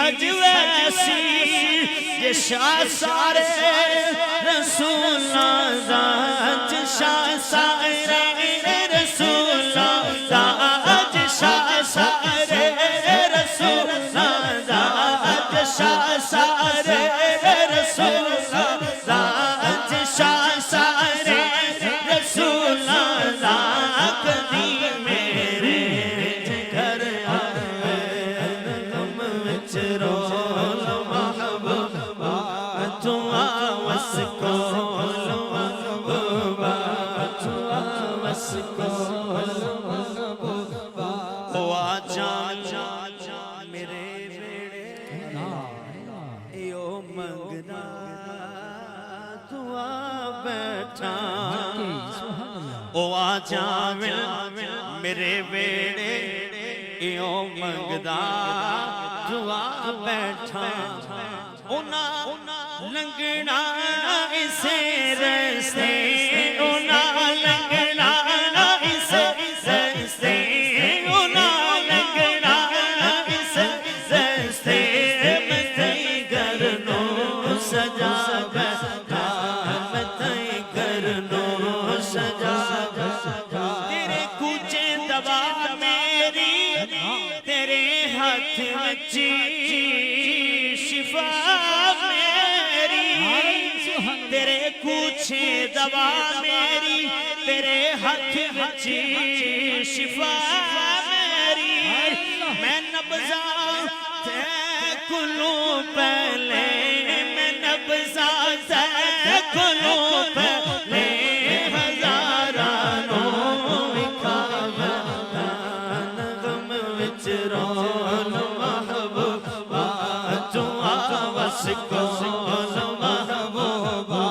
सज वैसी ये शाह सारे रसूलां ज़ात शाह सारे रसूलां ज़ात शाह सारे रसूलां ज़ात शाह सारे रसूलां ज़ात शाह सारे रसूलां ज़ात दी मेरे घर आए गम विच रोल महबूबा तू आवस कोल महबूबा तू आवस कोल महबूबा ओ आजा मेरे बेड़े यो मंगना तू आ बैठा ओ आजा मेरे बेड़े यो मंगदा दुआ बैठा ओना लंघना इसे रस्ते ओना लंघना इसे रस्ते ओना लंघना इसे रस्ते मैं घर नो सजा बैठा मैं घर नो सजा तेरे कूचे दबा मेरी तेरे हाथ विच शिफा मेरी तेरे कूचे दबा मेरी तेरे हाथ विच शिफा मेरी मैं नब्ज़ा ते कुलो पहले मैं नब्ज़ा ते कुलो पहले हज़ारां विखावा गम विच रोल महबूबा तू आवस कोल महबूबा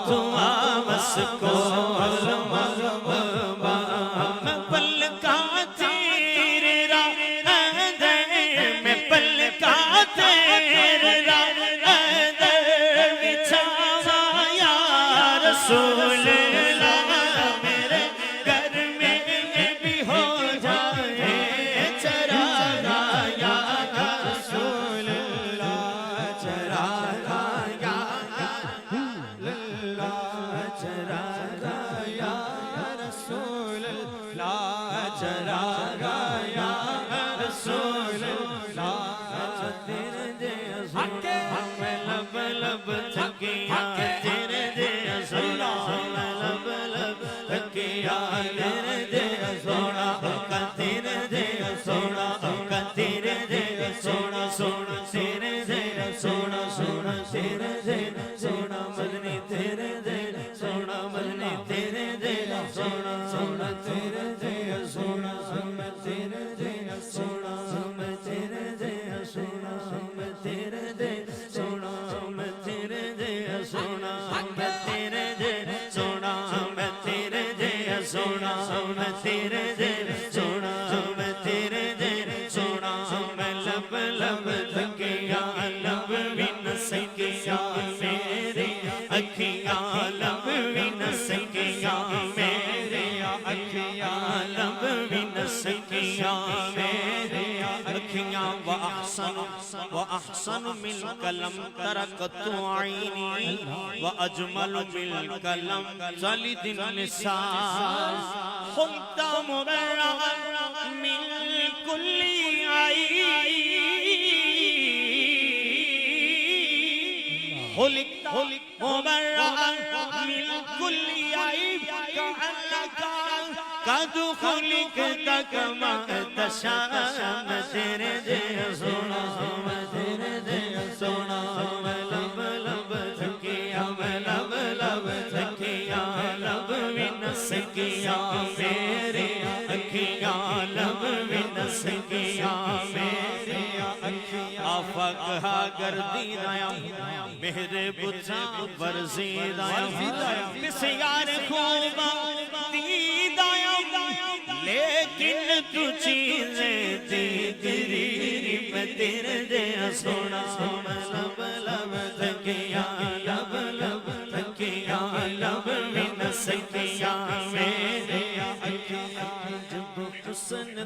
तू आवस कोल महबूबा मैं पलका तेरे रांदे मैं पलका तेरे रांदे बिछावा या रसूल अल्लाह मेरे घर में भी हो जाए चरागा या रसूल अल्लाह चरागा या अल्लाह चरागा या रसूल अल्लाह चरागा या रसूल अल्लाह तेरे दे सुना मैं लब लब थकिया तेरे दे सुना मैं लब लब थकिया तेरे दे सोना का तेरे दे सोना का तेरे दे सोना सोना तेरे दे सोना सोना तेरे दे सोना मदनी तेरे दे सोना मदनी तेरे दे सोना सोना तेरे दे सोना मैं तेरे दे सोना मैं तेरे दे सोना मैं तेरे दे सोना मैं तेरे दे सोना मैं तेरे दे सोना मैं तेरे दे सोना मैं तेरे दे सोना मैं तेरे दे सोना मैं लब लब थकिया लब भी न सकिया मेरे अखियां लब भी न सकिया मेरे अखियां लब भी न सकिया मेरे अखियां व अहसन मिल कलम तरकतु आईनी व अजमल मिल कलम जलिदिन निसा खुलता मुबर्रा मिल कुल्ली आई खुलता मुबर्रा मिल कुल्ली आई कद खुलिकता कमा तशाम तेरे दे सोना मैं तेरे दे सोना मैं लब लब थकिया मैं लब लब थकिया लब भी न सकिया मेरे अखियां लब भी न सकिया मेरे आफक हा गर्दी दाया मेरे बुझा वर्जी दाया यार खूबा दीदाया लेकिन तू चीजें तेरी मैं तेरे दे सोना सोना लब लब थकिया लब लब थकिया लब भी न सकिया मेरे जब हुस्न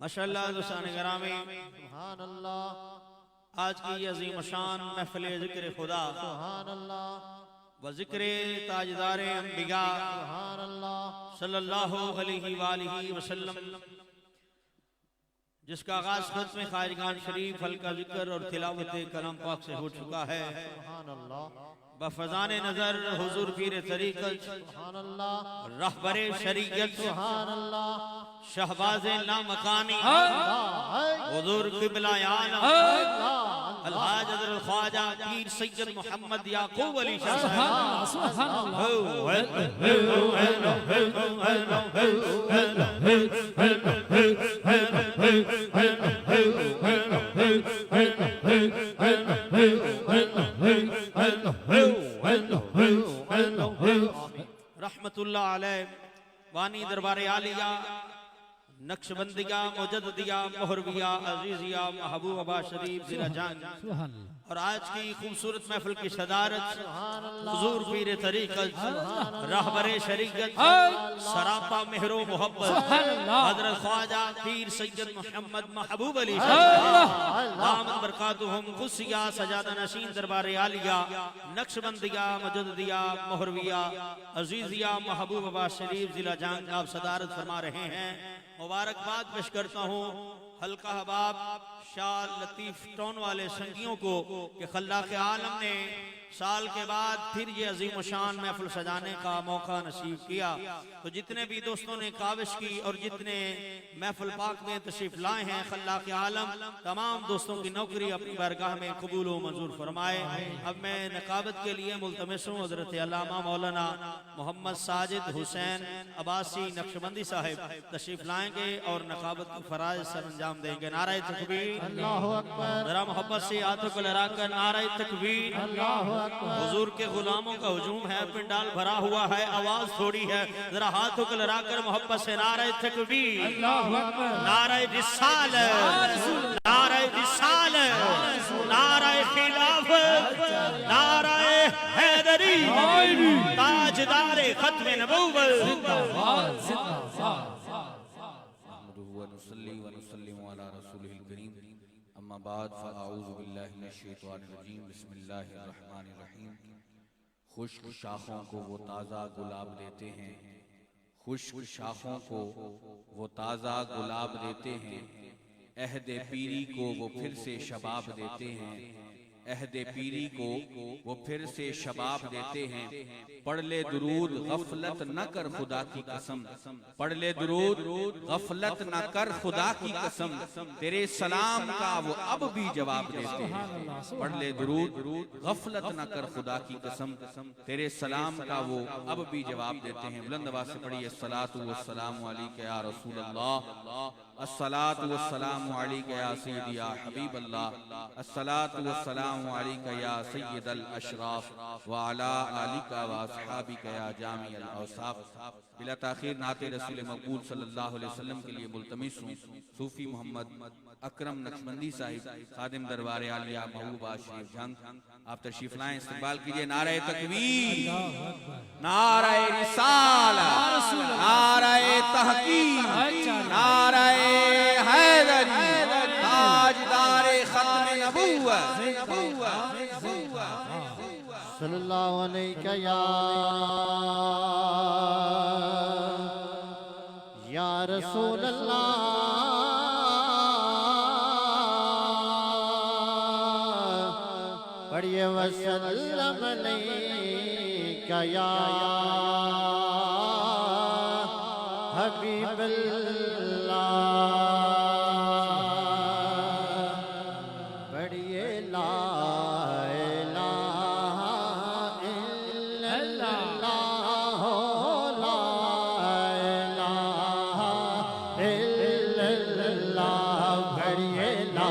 माशाअल्लाह दोस्तान गिरामी सुभान अल्लाह आज की अजीम शान महफिल ज़िक्र खुदा सुभान अल्लाह व ज़िक्र ताजदार अंबिया सुभान अल्लाह सल्लल्लाहु अलैहि वालिहि वसल्लम जिसका आगाज खत्म खारिगान शरीफ हल्का जिक्र और तिलावत कलाम पाक से हो चुका है सुभान अल्लाह बफजाने नजर हुजूर पीर तरीक़त सुभान अल्लाह रहबरे शरीयत सुभान अल्लाह शहबाज़े लामकानी हुजूर क़िबला आलम अलहाज हज़रत ख्वाजा पीर सैयद मोहम्मद याकूब अली शाह रहमतुल्लाह अलैह वानी दरबारे आलिया नक्शबंदिया मुजद्दिया मोहरविया अजीजिया महबूबा शरीफ जिला जान और आज की खूबसूरत महफिल की सदारत हुजूर पीर तरीक़त रहबरे शरीयत सरापा मेहरो मोहब्बत हज़रत ख्वाजा पीर सैयद मोहम्मद महबूब अली दामद बरकातुहुम खुसिया सजादा नशीन दरबारे आलिया नक्शबंदिया मुजद्दिया मोहरविया अजीजिया महबूबा शरीफ जिला जान आप सदारत फरमा रहे हैं। मुबारकबाद पेश करता हूँ हल्का हबाब शाह लतीफ टोन वाले संगियों को कि खल्लाक़ आलम ने साल के बाद फिर ये अजीम शान महफिल सजाने का मौका नसीब किया। तो जितने भी दोस्तों ने काविश की और जितने महफिल पाक में तशरीफ लाए हैं खल्लाक़ आलम तमाम दोस्तों की नौकरी अपनी बारगाह में कबूल व मंजूर फरमाए। अब मैं नकाबत के लिए मुल्तमिस हूँ हज़रत अल्लामा मौलाना मोहम्मद साजिद हुसैन अब्बासी नक्शबंदी साहिब तशरीफ लाएंगे और नकाबत की फराज सर अंजाम देंगे। नारे तकबीर अल्लाहु अकबर जरा मोहब्बत से हाथों को लहराकर नारे तकबीर। अल्लाहु हुजूर के गुलामों का हुजूम है पिंडाल भरा हुआ है आवाज थोड़ी है जरा हाथों को लहराकर मोहब्बत से नारे तकबीर नारे रिसालत नारे रिसालत नारे खिलाफत नारे हैदरी ताजदारे खत्म नबूवत अम्मा बाद फ़अऊज़ु बिल्लाहि मिनश शैतानिर रजीम बिस्मिल्लाहिर्रहमानिर्रहीम। खुश्क शाखों को वो ताज़ा गुलाब देते हैं, खुश्क शाखों को वो ताज़ा गुलाब देते हैं, अहदे पीरी को वो फिर से शबाब देते हैं, अहदे पीरी को वो फिर से शबाब देते हैं। पढ़ ले दुरूद गफलत न कर खुदा की कसम, पढ़ ले दुरूद गफलत न कर खुदा की कसम, तेरे सलाम का वो अब भी जवाब देते हैं। पढ़ ले दुरूद गफलत न कर खुदा की कसम, तेरे सलाम का वो अब भी जवाब देते हैं। बुलंद आवाज से पढ़िए सलातु व सलामु अलैका या रसूल अल्लाह। अस्सलातु वस्सलामु अलैका या सय्यदी या हबीब अल्लाह, अस्सलातु वस्सलामु अलैका या सय्यदल अशराफ व अला आलिका व अस्हाबिका या जामिअल औसाफ। बिला ताखीर नाते रसूल मकबूल सल्लल्लाहु अलैहि वसल्लम के लिए मुल्तमिस हूँ सूफी मोहम्मद अकरम नक्शबंदी साहिब खादिम दरबार आलिया महबूबा शरीफ जंग, आप तशरीफ लाएं, इस्तकबाल कीजिए। नारे तकबीर, नारे रिसालत, नारे तहकीक, नारे हैदरी, ताजदारे खत्म नबूवत। सल्लल्लाहु अलैहि या रसूल अल्लाह, पढ़िए वसल्लम अलैका या हबीब अल्लाह, पढ़िए ला इलाहा इल्लल्लाह, ला इलाहा इल्लल्लाह, पढ़िए ला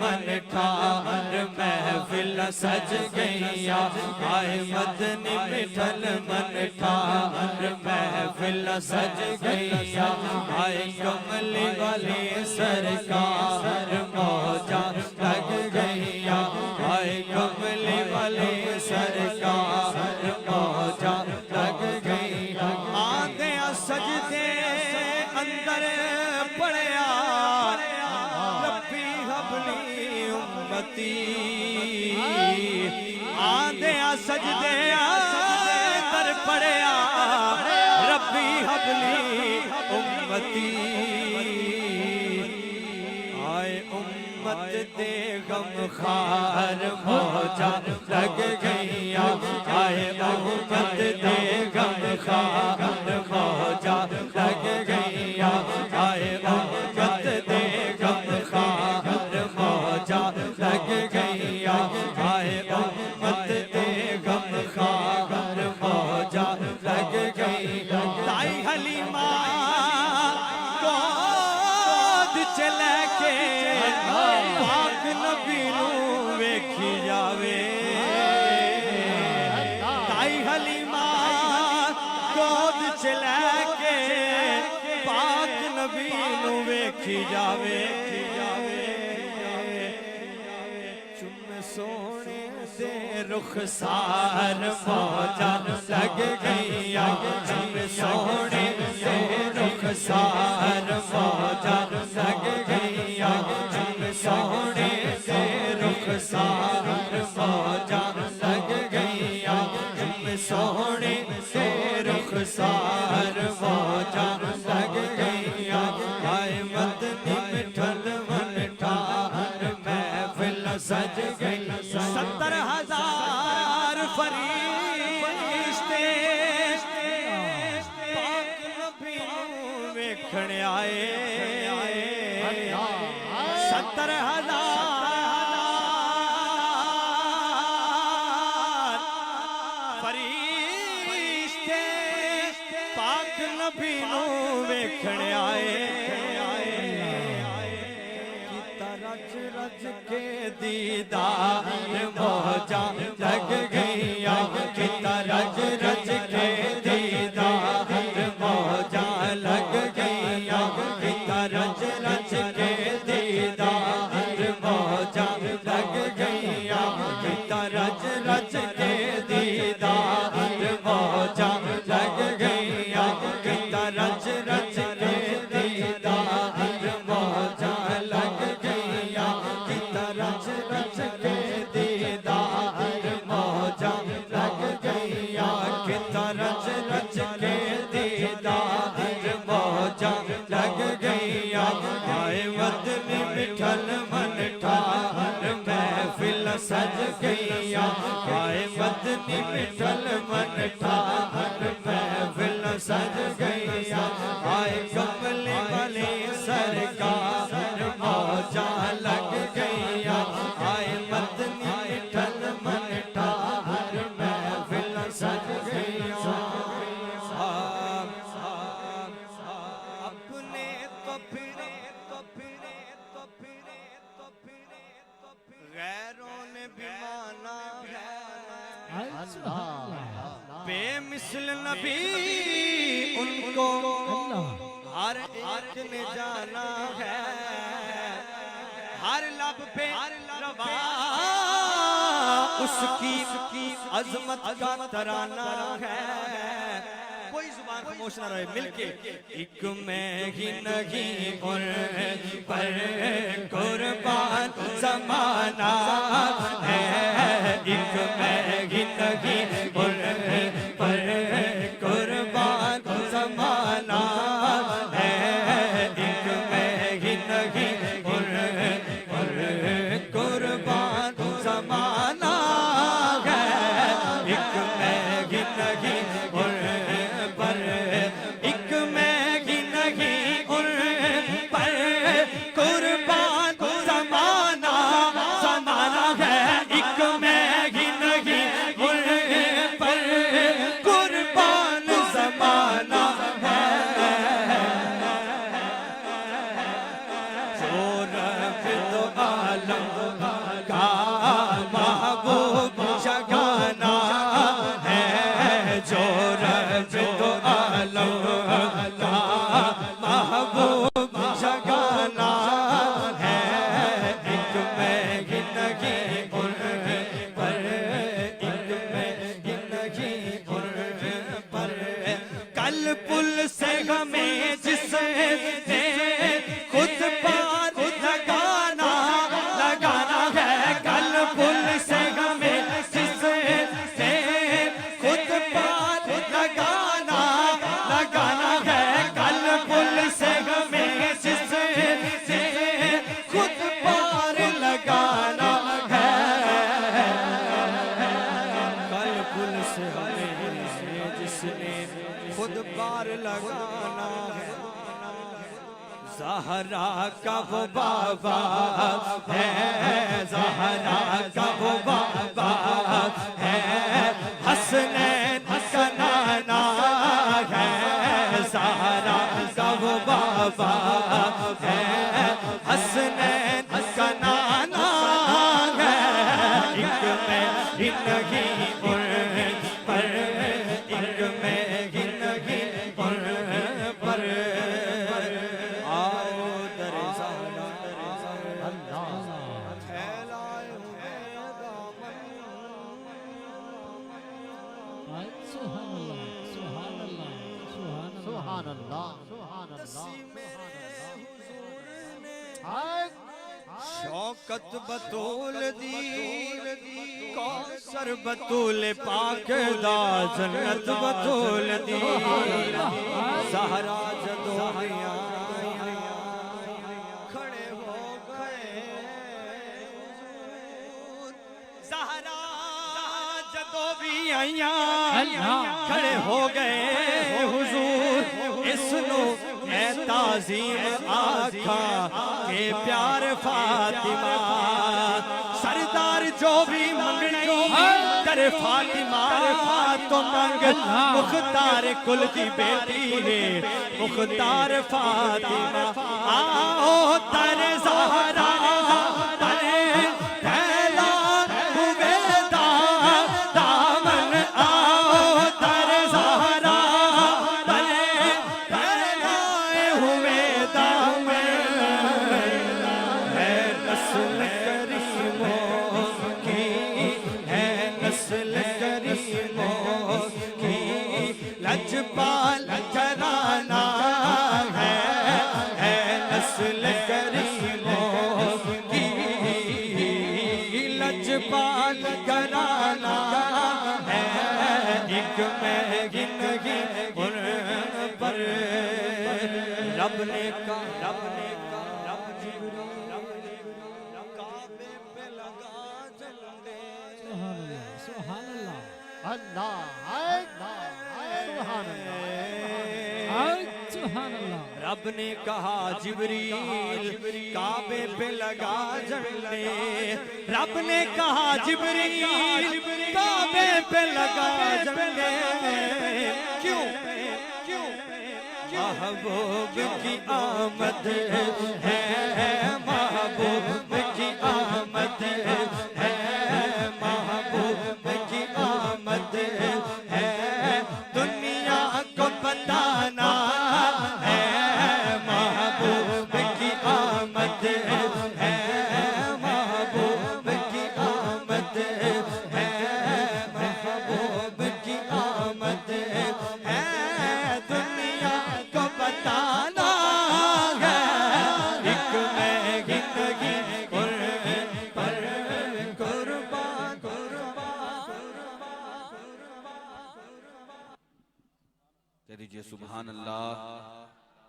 मन ठार महफिल सज गईया आए मदनी मिठल मन ठार महफिल सज गईया आए कमली वाली सरकार मौजा लग गईया आए कमली वाली सरकार मौजा लग गईया आंदे सजदे अंदर पड़िया रब्बी हबली उम्मती आंदे सजदे अंदर पड़िया रब्बी हबली उम्मती आए उम्मत दे गम खार मौजा लग गईया आए उम्मत दे गम खार मौजा लग गईया आए उम्मत दे गम खार मौजा लग गईया आए उम्मत दे गम खार मौजा लग गई ताई हलीमा गोद चले के पाक नबी नू वेखी जावे ताई हलीमा गोद चले के पाक नबी नू वेखी जावे चुम सोने से रुखसार मौजा लग गईया चुम सोने से रुखसार मौजा लग गईया चुम सोने से रुखसार मौजा लग गईया चुम सोने से रुखसार मौजा लग गईया आए मदनी मिठल मन ठार महफिल सज गई 70,000 फरिश्ते पाक नबी नू वेखण आए 70,000 फरिश्ते पाक नबी नू वेखण आए रज रज के दीदार मौजा लग गईया किता रज रज के दीदार मौजा लग गईया किता रज रज के दीदार मौजा लग गईया किता रज रज के दीदार मौजा लग गईया किता रज रज के दीदार मौजा लग गईया किता रज रज के दीदार मौजा लग गईया किता रज रज के दीदार मौजा लग गईया आए मदनी मिठल मन ठार महफिल सज गईया आए मदनी मिठल मन ठार महफिल सज गईया आए कमली वाली सरकार मौजा लग गईया आए मदनी मिठल मन ठार महफिल सज गईया अपने तो फिरे तो फिरे तो फिरे तो फिरे तो फिरे गैरों ने भी माना है बेमिसल नबी उनको हर एक ने जाना है हर लब पे रवा उसकी अजमत का तराना है कोई जुबान खामोश ना रहे मिलके एक मैं ही नहीं और पर कुर्बान ज़माना है एक मैं ही नहीं और पर कुर्बान ज़माना है एक मैं ही नहीं और पर कुर्बान ज़माना है एक मैं ही नहीं और पर एक मैं ही नहीं और पर कुर्बान ज़माना है एक मैं ही नहीं और पर कल पुल से हमें जिसने खुद पार लगाना है, कल पुल से हमें जिसने खुद पार लगाना है, कल पुल से हमें जिसने खुद पार लगाना है, कल पुल से हमें जिसने खुद पार लगाना है। ज़हरा का वो बाबा है, ज़हरा का वो बाबा है, हसनैन का नाना है, ज़हरा का वो बाबा है, हसनैन का नाना है, एक में जिंदगी पर एक में जिंदगी पर आओ दरे ज़हरा फैलाए हुए दामन। सुभान अल्लाह, सुभान अल्लाह, सुभान अल्लाह। सुभान अल्लाह, सुभान शौकत बतूल दी कौसर बतूल पाक दा जन्नत बतूल दी ज़हरा जदों खड़े हो गए ज़हरा जदों भी आईया खड़े हो गए हुजूर इसनु ए ताज़ीम आखा के प्यार फातिमा सरदार जो भी मंगनी कर फातिमा तो मंग मुख्तार कुल की बेटी है मुख्तार फातिमा आओ तेरे ज़हरा तेरे फैला हुए दामन आओ तेरे ज़हरा तेरे फैलाए हुए दामन है नस्ल करीमों की है नस्ल करीमों की लजपाल घराना है नस्ल करीमों की लजपाल घराना है एक में जिंदगी उन पर रब ने कहा रब जिब्रील काबे पे लगा झंडे सुभान अल्लाह, अल्लाह सुभान अल्लाह। सुभान अल्लाह। रब ने कहा जिब्रील काबे पे लगा झंडे रब ने कहा जिब्रील काबे पे लगा झंडे क्यों महबूब की आमद है महबूब की आमद है महबूब की आमद है दुनिया को बताना है महबूब की आमद है महबूब की आमद है महबूब की आमद है दुनिया को बताना है एक में जिंदगी पर कुर्बान कह दीजिए सुभान अल्लाह,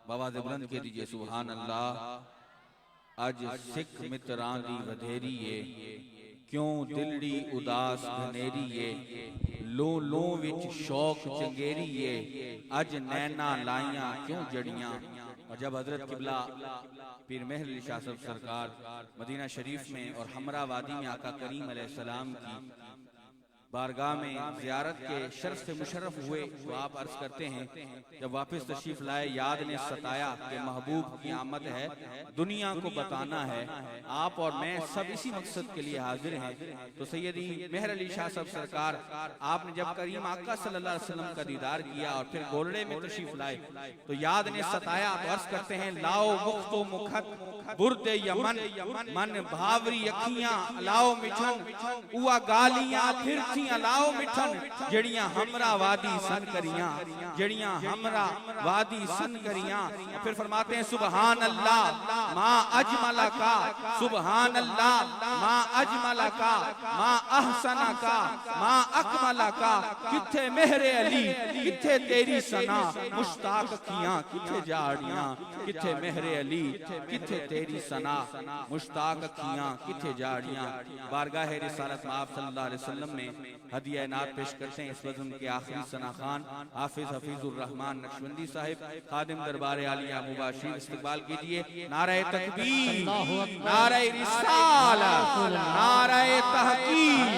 बाबा बुलंद कह दीजिए सुभान अल्लाह। अज सिख मित्रां दी वधेरीए क्यों दिलड़ी उदास घनेरीए लो लो विच शौक चंगेरीए अज नैना लाइयां क्यों जड़ियां। और जब हजरत किबला पीर मेहर अली शाह साहब सरकार मदीना शरीफ में और हमरा वादी में आका करीम अलैहिस्सलाम की बारगाह में ज़ियारत के शर्फ से मुशर्रफ हुए तो आप अर्ज करते हैं जब वापस तशरीफ लाए याद ने सताया कि महबूब की आमद है दुनिया को बताना है। आप और मैं सब इसी मकसद के लिए हाजिर हैं। तो सैयदी मेहर अली शाह साहब सरकार आपने जब करीम आका सल्लल्लाहु अलैहि वसल्लम का दीदार किया और फिर गोलड़े में तशरीफ लाए तो याद ने सताया तो अर्ज करते हैं लाओ मुख्तो मुखत बुरदे यमन मन भावरी अखियां अलाओ मिठन उआ गालियां फिर थी अलाओ मिठन जड़ियां हमरा वादी सन करियां जड़ियां हमरा वादी सन करियां। फिर फरमाते हैं सुभान अल्लाह मा अजमला का, सुभान अल्लाह मा अजमला का, मा अहसना का, मा अकमला का। किथे मेहरे अली किथे तेरी सना, मुश्ताक अखियां किथे जाड़ियां, किथे मेहरे अली किथे तेरी सना, मुश्ताक अखियां किथे जाड़ियां। बारगाह रिसालत में आप सल्लल्लाहु अलैहि वसल्लम ने हदिया नात पेश करते हैं। इस वज़्न के आखिरी सना खान हाफिज हफीजुर रहमान नक्शबंदी साहिब खादिम दरबार आलिया मुबाशिर इस्तकबाल कीजिए। नारे तकबीर, नारे रिसालत, नारे तहकीक,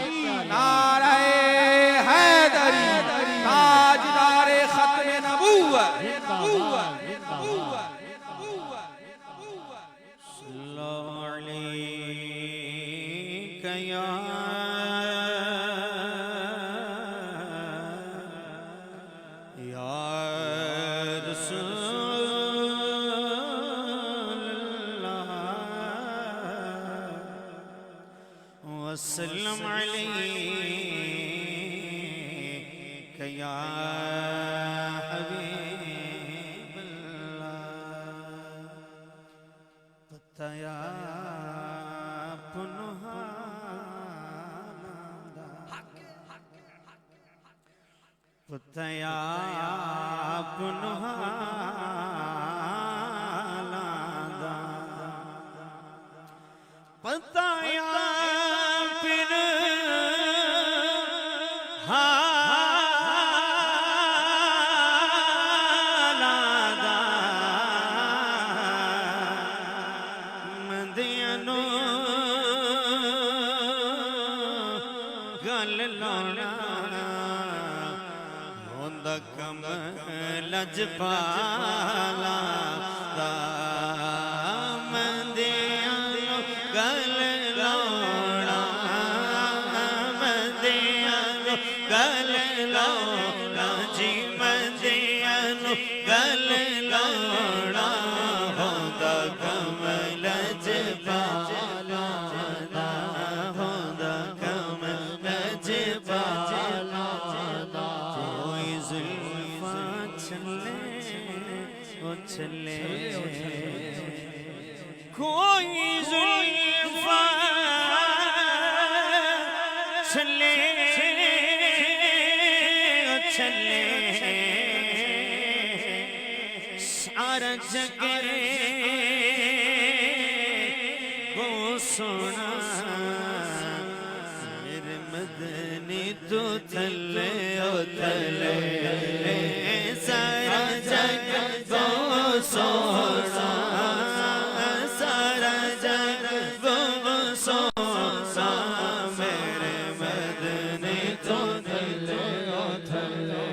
नारे हैदरी, ताजदारे खत्मे नबूवत। वसल्लम अलैका या हबीबल्लाह। पतया पुनः पतया पुनः पतया लजपाला मंदिया गल लौड़ा, मंदिया गल लौड़ा जी, मंदिया गल लौड़ा होंदा कम लजपाला, होंदा कम लजपाला। कोई जुल्फा उछले कोई जुल्फा उछले उछले सारा जगे को सोना मेरे मदनी तो थले ओ थले सारा जग को सोना, सारा जग को सोना मेरे मदनी तो थले ओ थले,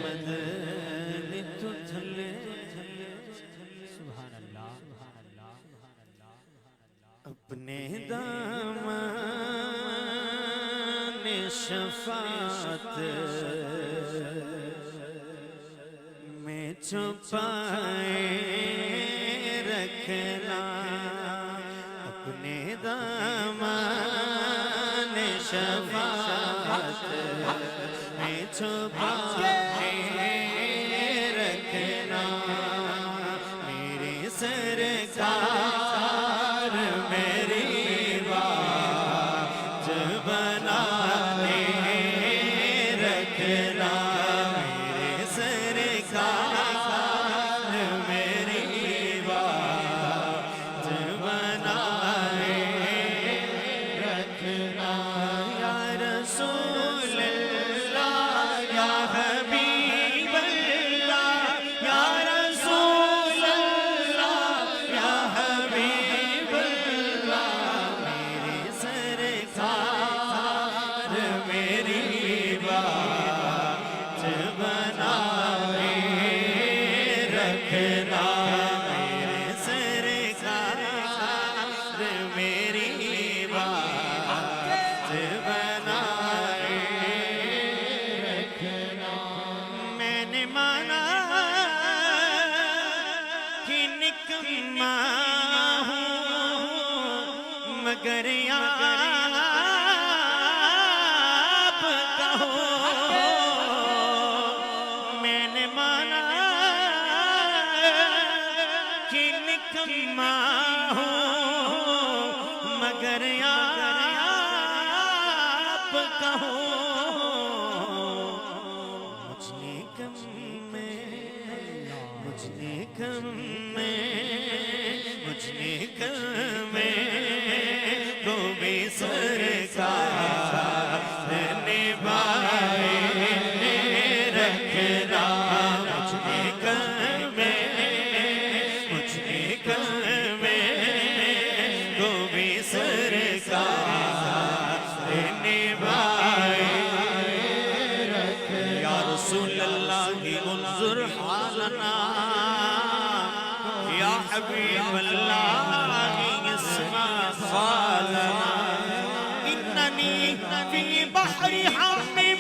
मदनी तो थले। सुभान अल्लाह, सुभान अल्लाह, सुभान अल्लाह। अपने दामन शफाअत में छुपाए रखना, अपने दामन शफाअत में छुपाए रखना। मेरी सरकार मेरी बात बना रखना, मेरे सरकार मेरी बात बनाए रखना। या रसूल अल्लाह या हबीब अल्लाह, या रसूल अल्लाह या हबीब अल्लाह, मेरे सरकार मेरी बात बनाए रखना। मेरे सरकार मेरी बात बनाए रखना। मैंने माना कि निकम्मा हूँ मगर आप कहो मैंने माना कि निकम्मा हूँ, मगर आप कहो मुझने कम में, मुझने कम में, मुझने कम में को भी सरकार निभाए रखना, मुझने कम में, मुझने कम में को भी सरकार निभाए रखना। या रसूल अल्लाह उन्जुर हालना, या हबीब अल्लाह इस्मा ख़ालना, इन्ननी फी बहरी हामिम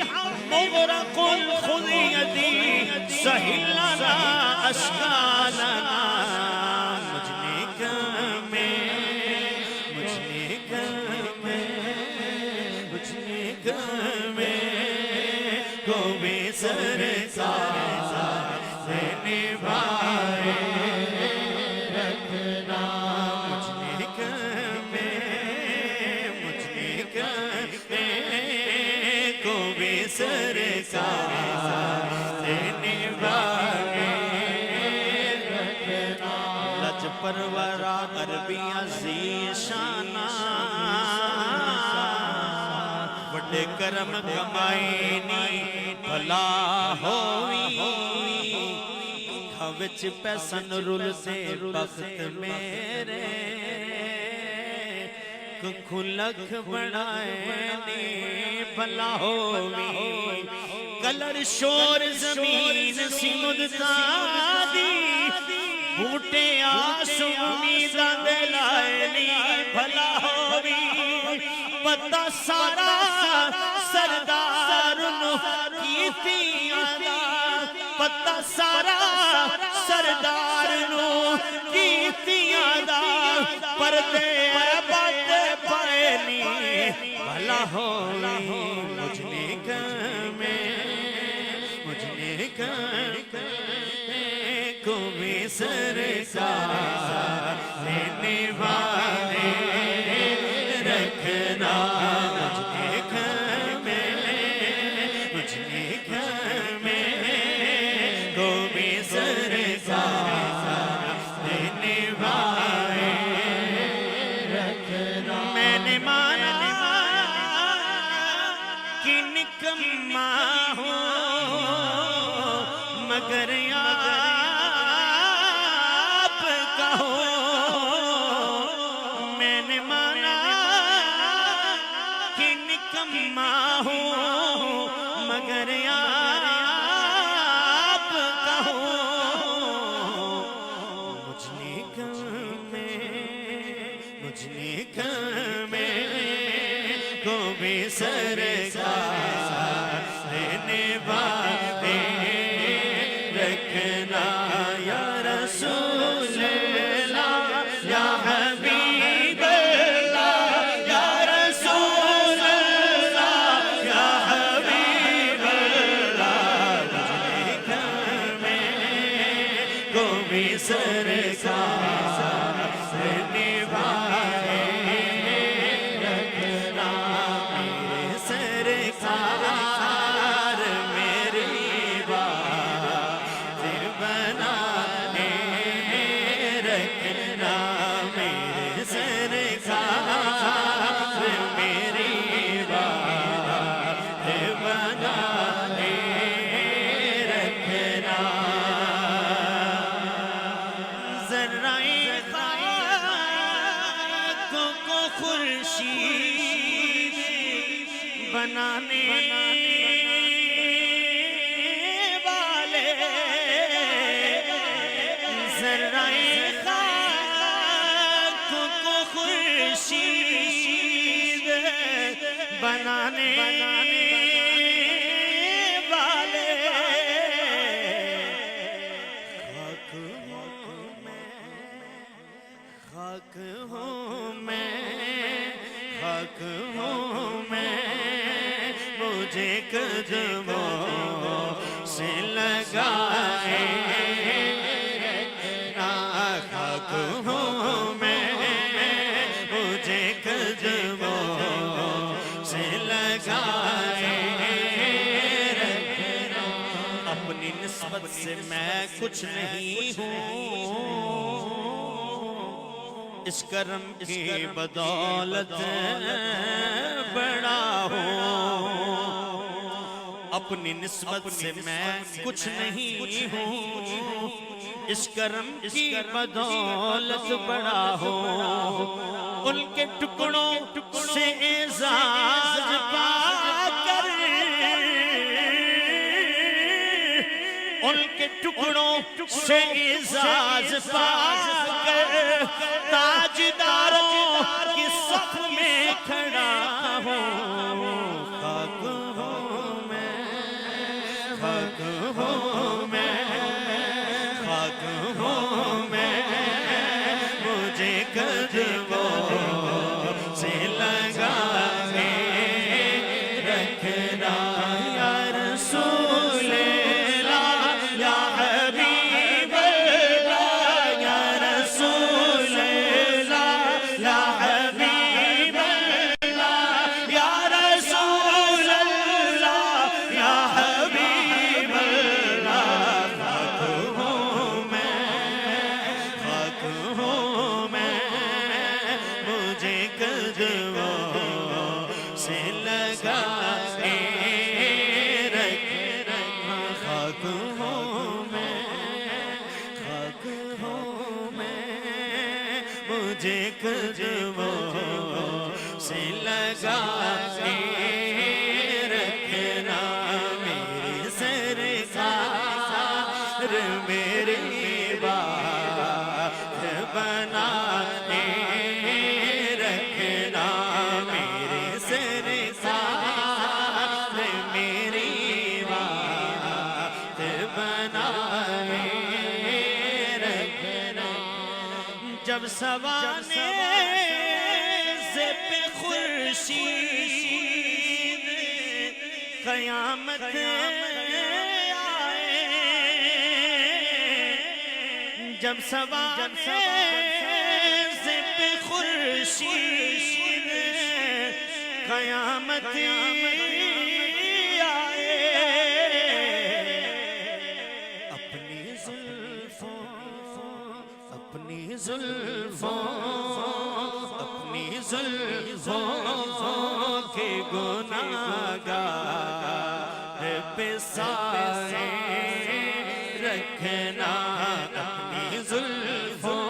मुग़रक़ुन खुद यदी सहिल लना अश्कालना। मुझने कम में, मुझने कम में, मुझने कम में को भी सरकार से निभाए रखना, मुझने कम में, मुझने कम में को भी सरकार से निभाए रखना। लज परवरा अरबिया ज़ीशाना, बड़े करम कमाई नी भला होवी, विच पैसन रुल से बख्त मेरे खुलख बनाए नी भला होवी। कलर शोर जमीन सिमुदता दी, बूटे आस उम्मीदा दिलाए नी भला होवी। पता सारा सरदार कीतियां दा, पता सारा सरदार कीतियां दा, परदे बात पाए नी भला होवी। मुझने कम में, मुझने कम को भी सरकार से निभाए रखना, मुझने कम में, मुझने कम को भी सरकार से निभाए रखना। मैंने माना कि निकम्मा हूँ, मगर आप कहो मैंने माना कि निकम्मा हूँ, मगर आप कहो मुझने कम में, मुझने कम में को भी सरकार से निभाए रखना। या रसूल अल्लाह, या हबीब अल्लाह, या रसूल अल्लाह, या हबीब अल्लाह, मुझने कम में को भी सरकार से निभाए रखना। मेरे सरकार मेरी बात बनाने रखना, मेरे सरकार मेरी बात बनाने रखना। ज़र्राए खाक को खुर्शीद बनाने वाले, ज़र्राए खाक को खुर्शीद बनाने वाले। खाक हूँ मैं हक हूँ मैं, मुझे कदमों से लगाए ना। हक हूँ मैं, मुझे कदमों से लगाए रखना। अपनी निस्बत से मैं कुछ नहीं हूँ, इस करम की बदौलत बड़ा हूँ। अपनी निस्बत से मैं कुछ नहीं हूँ, इस करम की बदौलत बड़ा हूँ। उनके टुकड़ों से एजाज पाकर, उनके टुकड़ों से एजाज पाकर ताजदारों की सफ में खड़ा हूँ। खाक हूँ मैं, खाक हूँ मैं, खाक हूँ मैं, मुझे कदमों से लगाए रखना। या रसूल अल्लाह, या हबीब अल्लाह, या रसूल अल्लाह, या हबीब अल्लाह, या रसूल अल्लाह, या हबीब अल्लाह। खाक हूँ मैं, खाक हूँ मैं, मुझे कदमों से लगाए रखना। खाक हूँ मैं, खाक हूँ मैं, मुझे कदमों से लगाए रखना। मेरे सरकार मेरी बात बनाए रखना। मेरे सरकार मेरी बात बनाए रखना। जब सवाने से पे खुर्शीद क़यामत आए, जब सवाने से पे खुर्शीद क़यामत आए, अपनी जुल्फों, अपनी जुल्फों, अपनी जुल्फों के गुनाहगार पे साए रखना। अपनी जुल्फों,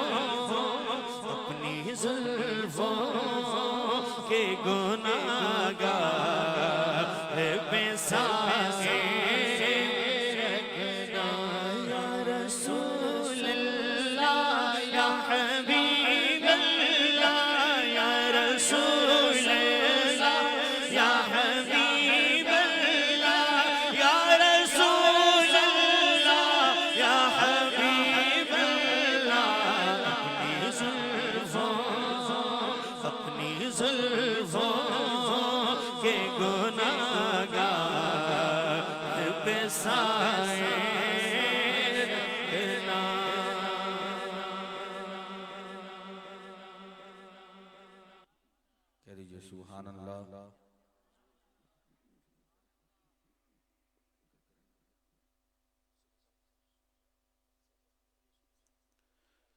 अपनी जुल्फों के गुनाहगार पे साए रखना। या रसूल अल्लाह, या हबीब अल्लाह, या रसूल अल्लाह, या हबीब अल्लाह, या रसूल अल्लाह, या हबीब अल्लाह। अपनी जुल्फों, अपनी जुल्फों के गुनाहगार पे साए रखना। कह दीजिए सुभान अल्लाह।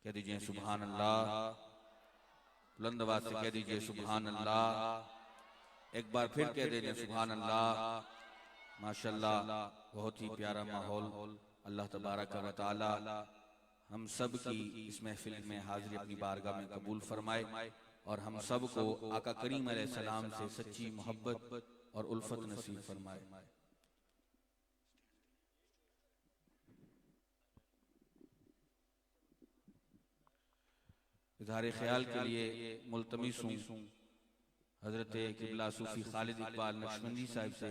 कह दीजिए सुभान अल्लाह। बुलंद आवाज से कह दीजिए सुभान अल्लाह। एक बार फिर कह दीजिए सुभान अल्लाह। माशाअल्लाह, बहुत ही प्यारा माहौल। अल्लाह तबारक व तआला हम सब की इस महफिल में हाजिरी अपनी बारगाह में कबूल फरमाए और हम सब को आका करीम अलैहिस्सलाम से सच्ची मोहब्बत और उल्फत नसीब फरमाए। इज़हार ख्याल के लिए मुल्तमिस हूँ हजरत किबला सूफी खालिद इकबाल नक्शबंदी साहब से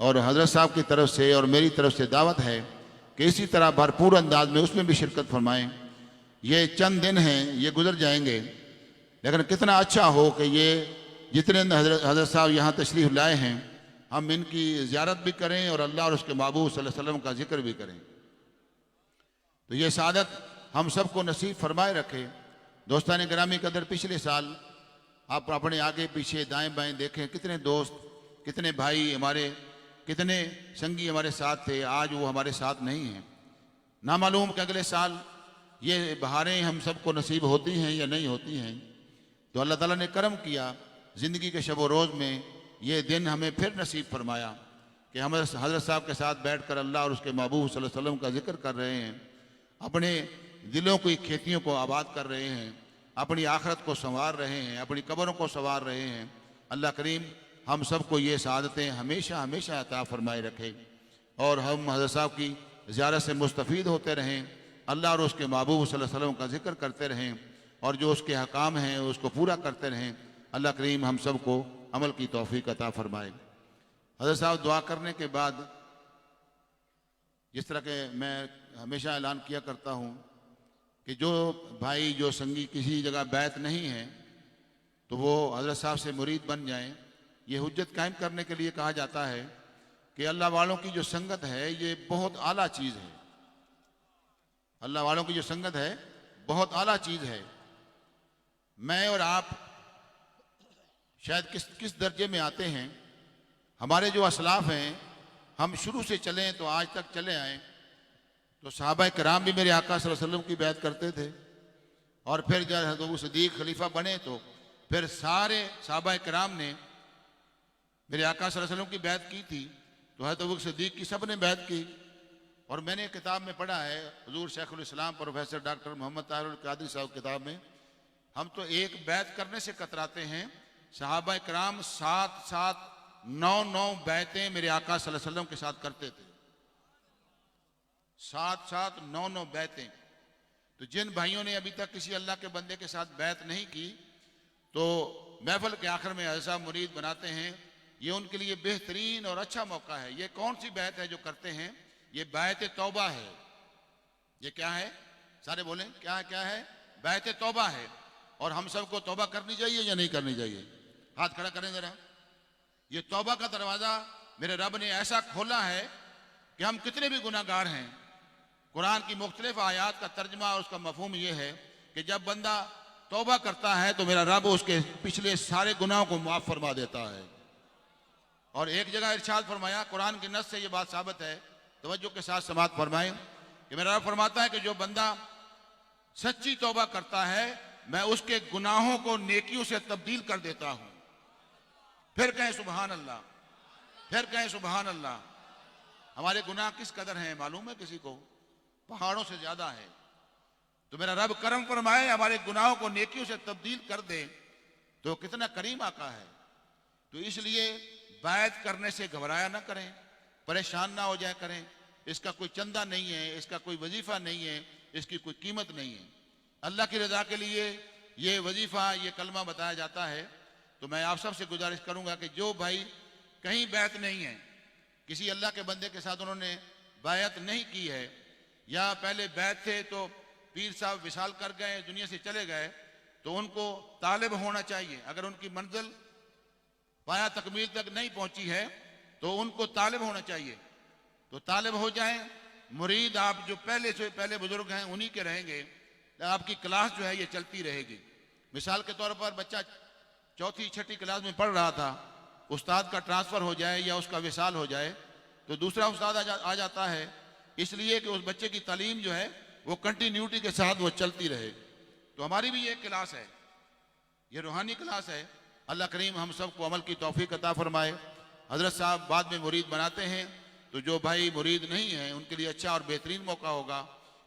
और हज़रत साहब की तरफ से और मेरी तरफ से दावत है कि इसी तरह भरपूर अंदाज में उसमें भी शिरकत फरमाएं। ये चंद दिन हैं, ये गुजर जाएंगे, लेकिन कितना अच्छा हो कि ये जितने हज़रत साहब यहाँ तशरीफ़ लाए हैं हम इनकी ज़ियारत भी करें और अल्लाह और उसके महबूब सल्लल्लाहु अलैहि वसल्लम का जिक्र भी करें। तो ये सादत हम सबको नसीब फरमाए रखे। दोस्तान गिरामी कदर, पिछले साल आप अपने आगे पीछे दाएं बाएं देखें, कितने दोस्त, कितने भाई हमारे, कितने संगी हमारे साथ थे, आज वो हमारे साथ नहीं हैं। ना मालूम कि अगले साल ये बहारें हम सबको नसीब होती हैं या नहीं होती हैं। तो अल्लाह ताला ने करम किया, ज़िंदगी के शब व रोज़ में ये दिन हमें फिर नसीब फरमाया कि हम हज़रत साहब के साथ बैठ कर अल्लाह और उसके महबूब सल्लल्लाहु अलैहि वसल्लम का जिक्र कर रहे हैं, अपने दिलों की खेतियों को आबाद कर रहे हैं, अपनी आखरत को संवार रहे हैं, अपनी कब्रों को संवार रहे हैं। अल्लाह करीम हम सबको ये सआदतें हमेशा हमेशा अता फरमाए रखे और हम हज़रत साहब की ज़ियारत से मुस्तफ़ीद होते रहें, अल्लाह और उसके महबूब सल्लल्लाहु अलैहि वसल्लम का जिक्र करते रहें और जो उसके हकाम हैं उसको पूरा करते रहें। अल्लाह करीम हम सबको अमल की तौफीक अता फरमाए। हज़रत साहब दुआ करने के बाद जिस तरह के मैं हमेशा ऐलान किया करता हूँ कि जो भाई, जो संगी किसी जगह बैत नहीं है तो वो हज़रत साहब से मुरीद बन जाएं। ये हुज्जत कायम करने के लिए कहा जाता है कि अल्लाह वालों की जो संगत है ये बहुत आला चीज़ है। अल्लाह वालों की जो संगत है बहुत आला चीज़ है। मैं और आप शायद किस दर्जे में आते हैं। हमारे जो असलाफ हैं, हम शुरू से चलें तो आज तक चले आए तो सहाबा किराम भी मेरे आका सल्लल्लाहु अलैहि वसल्लम की बैत करते थे और फिर जब हज़रत अबू सिद्दीक़ खलीफा बने तो फिर सारे सहाबा किराम ने मेरे आका सल्लल्लाहु अलैहि वसल्लम की बैत की थी। तो हज़रत अबू सिद्दीक़ की सब ने बैत की। और मैंने किताब में पढ़ा है, हुज़ूर शेखुल इस्लाम प्रोफेसर डॉक्टर मोहम्मद ताहिरुल कादरी साहब किताब में, हम तो एक बैत करने से कतराते हैं, सहाबा किराम 7-9 बैतें मेरे आका सल्लल्लाहु अलैहि वसल्लम के साथ करते थे। 7-9 बैतें। तो जिन भाइयों ने अभी तक किसी अल्लाह के बंदे के साथ बैत नहीं की तो महफिल के आखिर में ऐसा मुरीद बनाते हैं, ये उनके लिए बेहतरीन और अच्छा मौका है। ये कौन सी बैत है जो करते हैं? ये बैत तौबा है। ये क्या है? सारे बोलें, क्या है? बैत तौबा है। और हम सबको तौबा करनी चाहिए या नहीं करनी चाहिए? हाथ खड़ा करें जरा। ये तौबा का दरवाज़ा मेरे रब ने ऐसा खोला है कि हम कितने भी गुनाहगार हैं। कुरान की मुख्तलिफ आयात का तर्जमा और उसका मफहूम ये है कि जब बंदा तौबा करता है तो मेरा रब उसके पिछले सारे गुनाहों को माफ़ फरमा देता है। और एक जगह इरशाद फरमाया, कुरान की नस से ये बात साबित है, तवज्जो के साथ समाअत फरमाएं, कि मेरा रब फरमाता है कि जो बंदा सच्ची तौबा करता है मैं उसके गुनाहों को नेकियों से तब्दील कर देता हूं। फिर कहें सुभान अल्लाह, फिर कहें सुभान अल्लाह। हमारे गुनाह किस कदर हैं मालूम है किसी को? पहाड़ों से ज्यादा है। तो मेरा रब करम फरमाए हमारे गुनाहों को नेकियों से तब्दील कर दे तो कितना करीम आका है। तो इसलिए बैत करने से घबराया ना करें, परेशान ना हो जाए करें। इसका कोई चंदा नहीं है, इसका कोई वजीफा नहीं है, इसकी कोई कीमत नहीं है। अल्लाह की रजा के लिए ये वजीफा, ये कलमा बताया जाता है। तो मैं आप सबसे गुजारिश करूंगा कि जो भाई कहीं बैत नहीं है, किसी अल्लाह के बंदे के साथ उन्होंने बैत नहीं की है, या पहले बैत थे तो पीर साहब विसाल कर गए, दुनिया से चले गए, तो उनको तालिब होना चाहिए। अगर उनकी मंजिल पाया तकमील तक नहीं पहुंची है तो उनको तालिब होना चाहिए। तो तालिब हो जाएं, मुरीद आप जो पहले से पहले बुजुर्ग हैं उन्हीं के रहेंगे। आपकी क्लास जो है ये चलती रहेगी। मिसाल के तौर पर बच्चा 4ठी-6ठी क्लास में पढ़ रहा था, उस्ताद का ट्रांसफ़र हो जाए या उसका विसाल हो जाए तो दूसरा उस्ताद आ जाता है, इसलिए कि उस बच्चे की तालीम जो है वो कंटिन्यूटी के साथ वो चलती रहे। तो हमारी भी ये क्लास है, ये रूहानी क्लास है। अल्लाह करीम हम सबको अमल की तौफीक अता फरमाए। हज़रत साहब बाद में मुरीद बनाते हैं, तो जो भाई मुरीद नहीं हैं उनके लिए अच्छा और बेहतरीन मौका होगा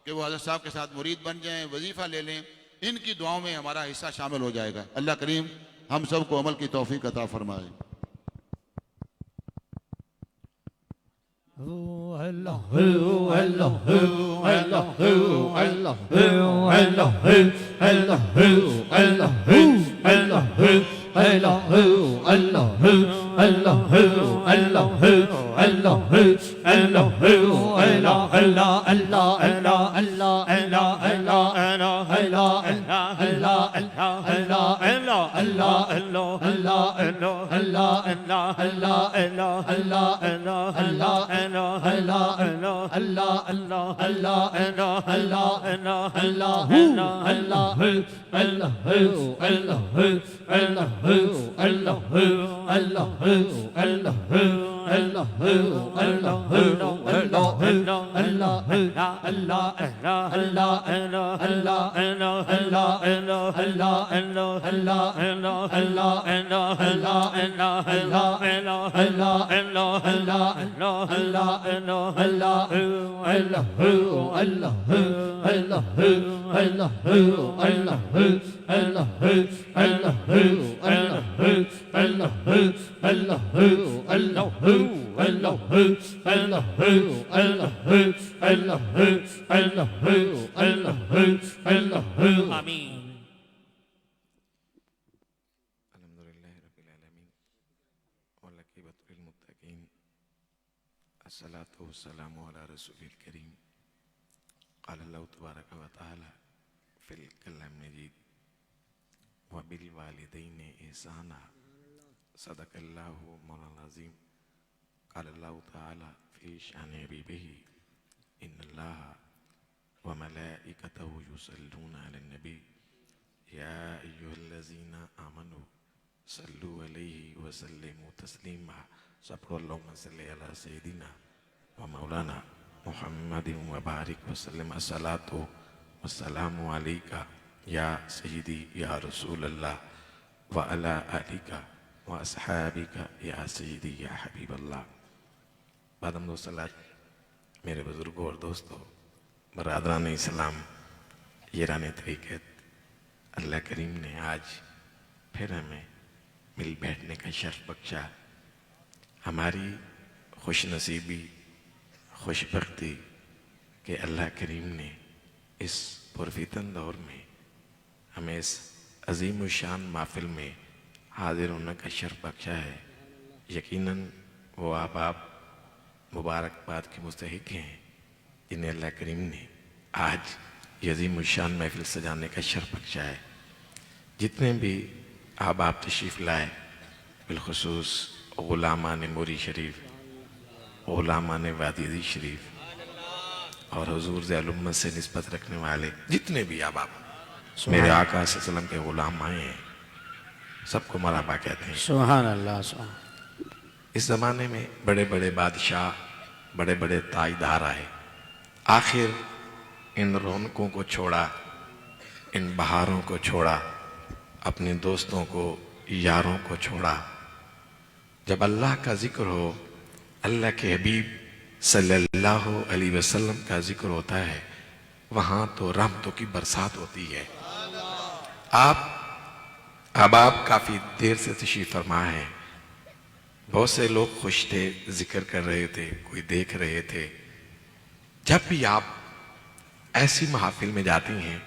कि वो हज़रत साहब के साथ मुरीद बन जाएं, वजीफ़ा ले लें। इनकी दुआओं में हमारा हिस्सा शामिल हो जाएगा। अल्लाह करीम हम सबको अमल की तौफीक अता फरमाए। अल्लाह आमीन। अल्हम्दुलिल्लाह रब्बिल आलमीन वल्लकीबतुल मुत्तकीन अस्सलातु वस्सलामु अला रसूलिल करीम क़ालल्लाहु तबारक व तआला फिल कलाम मजीद व बिल वालिदैनि ihsana सदक़ल्लाहु मौलाना अज़ीम क़ालल्लाहु तआला फ़ी शानि हबीबिही इन्नल्लाहा व मलाइकतहु युसल्लूना अलन नबी या अय्युहल्लज़ीना आमनू सल्लु अलैहि व सल्लिमू तस्लीमा। सल्लल्लाहु अला सय्यिदिना व मौलाना मुहम्मदिन व बारिक व सल्लिम। अस्सलातु वस्सलामु अलैका या सय्यिदी या रसूल अल्लाह व अला आलिका व अस्हाबिका या सय्यिदी या हबीब अल्लाह। बादम दो सलात मेरे बुजुर्गों और दोस्तों, बरादरान इस्लाम, येरान तरीक़त, अल्लाह करीम ने आज फिर हमें मिल बैठने का शर्फ बख्शा। हमारी खुश नसीबी, खुशबख्ती कि अल्लाह करीम ने इस पुरफितन दौर में हमें इस अजीम शान महफिल में हाजिर होने का शर्फ बख्शा है। यकीनन वो आप मुबारकबाद के मुस्तहिक हैं जिन्हें अल्लाह करीम ने आज ये अजीम शान महफिल सजाने का शर्फ बख्शा है। जितने भी आप तशरीफ़ लाए, बिलखुसूस ग़ुलामान मोरी शरीफ, ग़ुलामान वादिदी शरीफ और हुज़ूर ज़ैल-उम्मत से निस्बत रखने वाले जितने भी आप मेरे आका सल्लल्लाहु अलैहि वसल्लम के ग़ुलाम आए हैं, सबको मरहबा कहते हैं। सुभान अल्लाह। इस ज़माने में बड़े बड़े बादशाह, बड़े बड़े ताजदार आए, आखिर इन रौनकों को छोड़ा, इन बहारों को छोड़ा, अपने दोस्तों को, यारों को छोड़ा। जब अल्लाह का जिक्र हो, अल्लाह के हबीब सल्लल्लाहु अलैहि वसल्लम का जिक्र होता है, वहाँ तो रहमतों की बरसात होती है। आप काफ़ी देर से तशरीफ़ फरमा हैं। बहुत से लोग खुश थे, जिक्र कर रहे थे, कोई देख रहे थे। जब भी आप ऐसी महफिल में जाती हैं,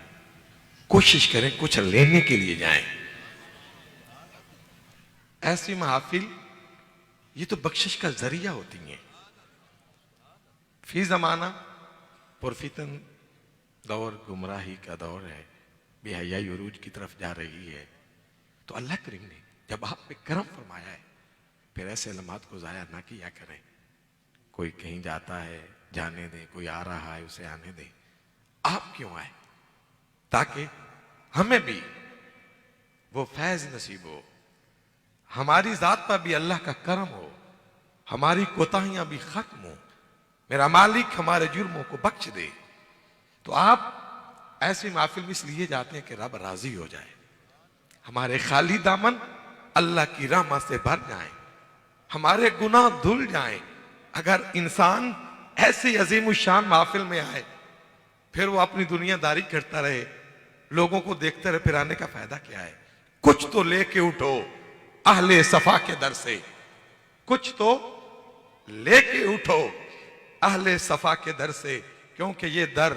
कोशिश करें कुछ लेने के लिए जाएं। ऐसी महफिल ये तो बख्शिश का जरिया होती हैं। फी ज़माना पुरफितन दौर, गुमराही का दौर है, बेहयाई उरूज की तरफ जा रही है। तो अल्लाह करीम ने जब आप पे करम फरमाया है, फिर ऐसे लम्हात को ज़ाया ना किया करें। कोई कहीं जाता है, जाने दें, कोई आ रहा है, उसे आने दें। आप क्यों आए? ताकि हमें भी वो फैज नसीब हो, हमारी जात पर भी अल्लाह का करम हो, हमारी कोताहियां भी खत्म हो, मेरा मालिक हमारे जुर्मों को बख्श दे। तो आप ऐसी महफिल में इसलिए जाते हैं कि रब राजी हो जाए, हमारे खाली दामन अल्लाह की रहमत से भर जाएं, हमारे गुनाह धुल जाएं। अगर इंसान ऐसी अजीम शान महफिल में आए, फिर वो अपनी दुनियादारी करता रहे, लोगों को देखते रहे, फिर आने का फायदा क्या है? कुछ तो लेके उठो अहले सफा के दर से, कुछ तो लेके उठो अहले सफा के दर से, क्योंकि ये दर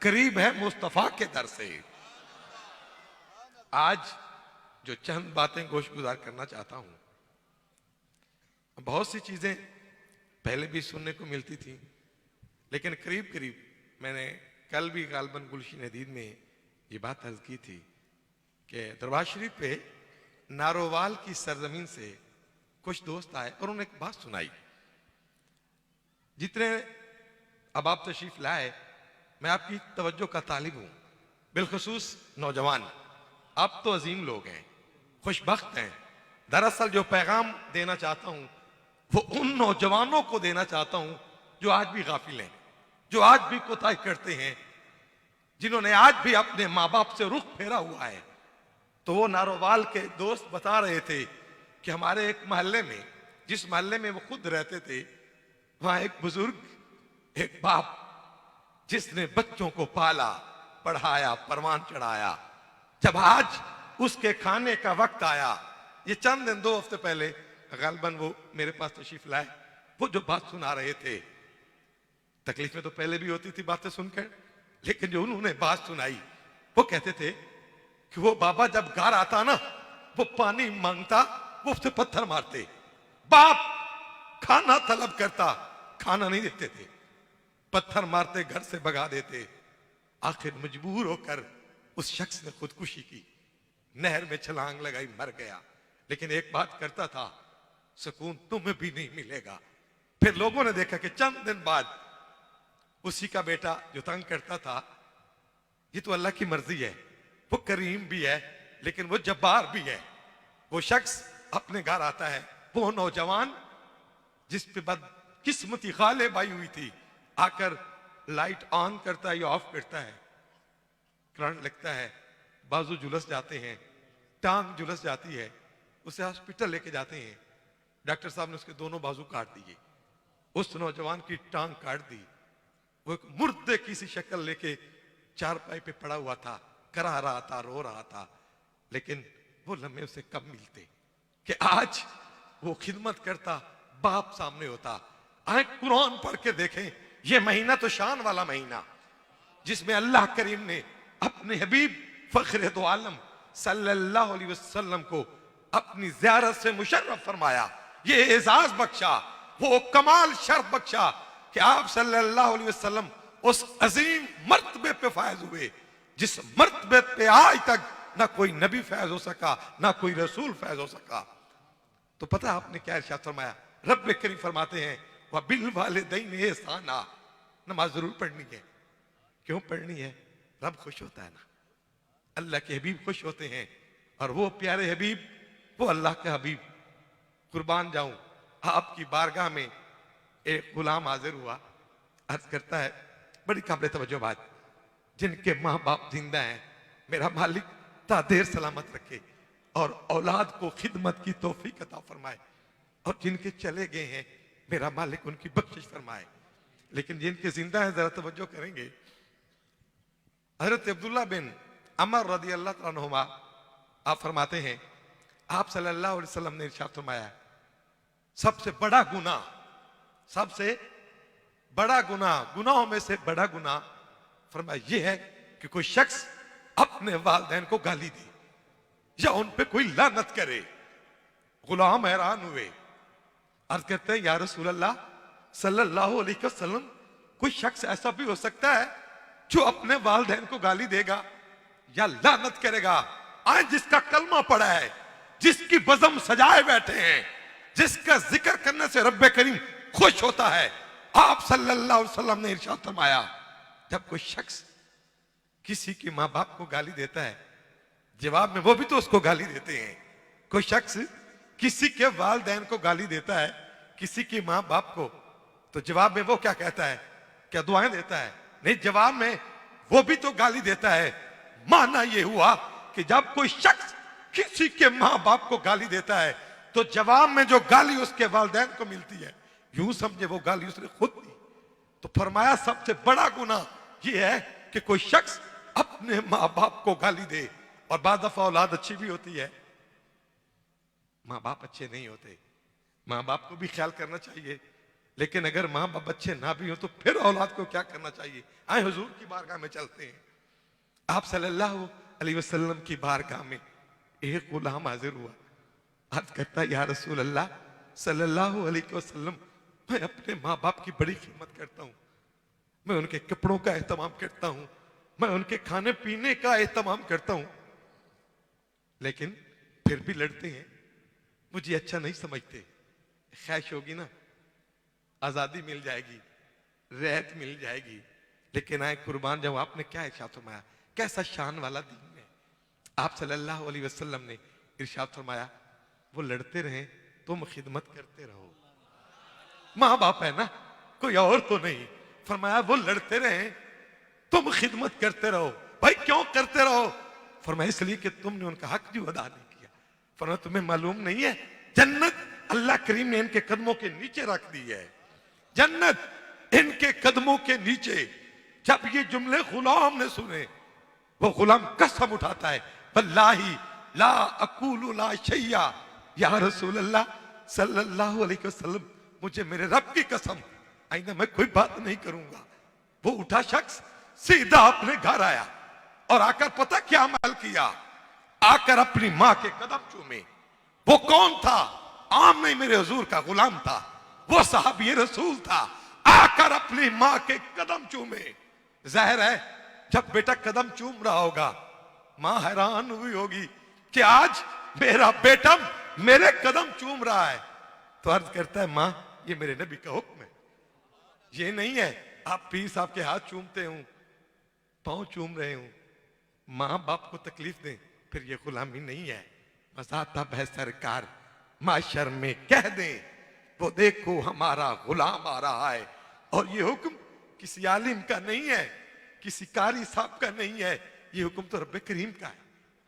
करीब है मुस्तफा के दर से। आज जो चंद बातें गोश गुजार करना चाहता हूं, बहुत सी चीजें पहले भी सुनने को मिलती थी, लेकिन करीब करीब मैंने कल भी गालबन गुलशन हदीद में ये बात अर्ज की थी कि दरबार शरीफ पे नारोवाल की सरजमीन से कुछ दोस्त आए और उन्होंने एक बात सुनाई। जितने अब आप तशरीफ लाए, मैं आपकी तवज्जो का तालिब हूं, बिलखसूस नौजवान। आप तो अजीम लोग हैं, खुशबख्त हैं। दरअसल जो पैगाम देना चाहता हूं वो उन नौजवानों को देना चाहता हूं जो आज भी गाफिल हैं, जो आज भी कोताही करते हैं, जिन्होंने आज भी अपने माँ बाप से रुख फेरा हुआ है। तो वो नारोवाल के दोस्त बता रहे थे कि हमारे एक मोहल्ले में, जिस मोहल्ले में वो खुद रहते थे, वहां एक बुजुर्ग, एक बाप जिसने बच्चों को पाला, पढ़ाया, परवान चढ़ाया, जब आज उसके खाने का वक्त आया, ये चंद दिन 2 हफ्ते पहले गालबन वो मेरे पास तशरीफ लाए, वो जो बात सुना रहे थे, तकलीफें तो पहले भी होती थी बातें सुनकर, लेकिन जो उन्होंने बात सुनाई, वो कहते थे कि वो बाबा जब घर आता ना, वो पानी मांगता, वो उससे पत्थर मारते, बाप खाना तलब करता, खाना नहीं देते थे, पत्थर मारते, घर से भगा देते। आखिर मजबूर होकर उस शख्स ने खुदकुशी की, नहर में छलांग लगाई, मर गया। लेकिन एक बात करता था, सुकून तुम्हें भी नहीं मिलेगा। फिर लोगों ने देखा कि चंद दिन बाद उसी का बेटा जो तंग करता था, ये तो अल्लाह की मर्जी है, वो करीम भी है लेकिन वो जब्बार भी है। वो शख्स अपने घर आता है, वो नौजवान जिस पे बदकिस्मती खाले बाई हुई थी, आकर लाइट ऑन करता है या ऑफ करता है, करंट लगता है, बाजू झुलस जाते हैं, टांग झुलस जाती है, उसे हॉस्पिटल लेके जाते हैं। डॉक्टर साहब ने उसके दोनों बाजू काट दिए, उस नौजवान की टांग काट दी। वो एक मुर्दे की सी शक्ल लेके चारपाई पे पड़ा हुआ था, करा रहा था, रो रहा था। लेकिन वो लम्हे उसे कब मिलते कि आज वो खिदमत करता, बाप सामने होता। आए कुरान पढ़ के देखें, ये महीना तो शान वाला महीना, जिसमें अल्लाह करीम ने अपने हबीब फख्र दो आलम सल्लल्लाहु अलैहि वसल्लम को अपनी ज़ियारत से मुशर्रफ फरमाया, ये एजाज बख्शा, वो कमाल शर्फ बख्शा कि आप सल्लल्लाहु अलैहि वसल्लम उस अजीम मर्तबे पे फायज हुए जिस मर्तबे पे आज तक ना कोई नबी फैज हो सका, ना कोई रसूल फैज हो सका। तो पता आपने क्या इरशाद फरमाया? रब करीम फरमाते हैं, वह बिल वालिदैन एहसाना, नमाज जरूर पढ़नी है। क्यों पढ़नी है? रब खुश होता है ना, अल्लाह के हबीब खुश होते हैं, और वो प्यारे हबीब, वो अल्लाह का हबीब। कुर्बान जाऊं, आपकी बारगाह में एक गुलाम हाजिर हुआ, अर्ज करता है, बड़ी काबिल तवज्जो बात, जिनके माँ बाप जिंदा हैं, मेरा मालिक ता देर सलामत रखे और औलाद को खिदमत की तौफीक अता फरमाए, और जिनके चले गए हैं मेरा मालिक उनकी बख्शिश फरमाए। लेकिन जिनके जिंदा हैं जरा तवज्जो करेंगे, हजरत अब्दुल्ला बिन अमर रदी अल्लाह तआला अन्हुमा आप फरमाते हैं, आप सल्लल्लाहु अलैहि वसल्लम ने इरशाद फरमाया, सबसे बड़ा गुनाह, सबसे बड़ा गुनाह, गुनाहों में से बड़ा गुनाह फरमाया ये है कि कोई शख्स अपने वालिदैन को गाली दे या उन पे कोई लानत करे। गुलाम हैरान हुए, अर्ज करते हैं, या रसूल अल्लाह सल्लल्लाहु अलैहि वसल्लम, कोई शख्स ऐसा भी हो सकता है जो अपने वालिदैन को गाली देगा या लानत करेगा? आज जिसका कलमा पड़ा है, जिसकी बज़म सजाए बैठे हैं, जिसका जिक्र करने से रब्बे करीम खुश होता है, आप सल्लल्लाहु अलैहि वसल्लम ने इरशाद फरमाया, जब कोई शख्स किसी के माँ बाप को गाली देता है, जवाब में वो भी तो उसको गाली देते हैं। कोई शख्स किसी के वालिदैन को गाली देता है, किसी की माँ बाप को, तो जवाब में वो क्या कहता है? क्या दुआएं देता है? नहीं, जवाब में वो भी तो गाली देता है। माना ये हुआ कि जब कोई शख्स किसी के माँ बाप को गाली देता है, तो जवाब में जो गाली उसके वालिदैन को मिलती है, यूं समझे वो गाली उसने खुद दी। तो फरमाया सबसे बड़ा गुनाह ये है कि कोई शख्स अपने माँ बाप को गाली दे। और बाद दफा औलाद अच्छी भी होती है, माँ बाप अच्छे नहीं होते, माँ बाप को भी ख्याल करना चाहिए, लेकिन अगर माँ बाप अच्छे ना भी हो तो फिर औलाद को क्या करना चाहिए? आए हुजूर की बारगाह में चलते हैं। आप सल्लल्लाहु अलैहि वसल्लम की बारगाह में एक गुलाम हाजिर हुआ, अर्ज करता है, या रसूल अल्लाह सल्लल्लाहु अलैहि वसल्लम, मैं अपने माँ बाप की बड़ी खिदमत करता हूँ, मैं उनके कपड़ों का एहतमाम करता हूँ, मैं उनके खाने पीने का एहतमाम करता हूँ, लेकिन फिर भी लड़ते हैं, मुझे अच्छा नहीं समझते। ख्वाहिश होगी ना, आजादी मिल जाएगी, रहत मिल जाएगी, लेकिन आए कुर्बान जब आपने क्या इरशाद फरमाया, कैसा शान वाला दीन है। आप सल्लल्लाहु अलैहि वसल्लम ने इरशाद फरमाया, वो लड़ते रहे तुम खिदमत करते रहो। माँ बाप है ना, कोई और तो नहीं। फरमाया वो लड़ते रहे तुम खिदमत करते रहो। भाई क्यों करते रहो? फरमाया इसलिए कि तुमने उनका हक जो अदा नहीं किया। फरमाया तुम्हें मालूम नहीं है, जन्नत अल्लाह करीम ने इनके कदमों के नीचे रख दी है। जन्नत इनके कदमों के नीचे। जब ये जुमले गुलाम ने सुने, वो गुलाम कसम उठाता है, वल्लाही ला अकूलु ला शैया या रसूल अल्लाह सल्लल्लाहु अलैहि वसल्लम, मुझे मेरे रब की कसम आइंदा मैं कोई बात नहीं करूंगा। वो उठा शख्स सीधा अपने घर आया और आकर पता क्या अमल किया, आकर अपनी माँ के कदम चूमे। वो कौन था? आम नहीं, मेरे हुजूर का गुलाम था, वो सहाबी रसूल था। आकर अपनी माँ के कदम चूमे। जाहिर है जब बेटा कदम चूम रहा होगा, माँ हैरान हुई होगी कि आज मेरा बेटा मेरे कदम चूम रहा है। तो अर्ज करता है, माँ ये मेरे नबी का हुक्म है, ये नहीं है आप पीर साहब के हाथ चूमते हूं, पांव चूम रहे हूं। माँ बाप को तकलीफ दें फिर ये गुलामी नहीं है। मज़ाता है सरकार माशर में कह दें, वो देखो हमारा गुलाम आ रहा है। और ये हुक्म किसी आलिम का नहीं है, किसी कारी साहब का नहीं है, ये हुक्म तो रब्बे करीम का है।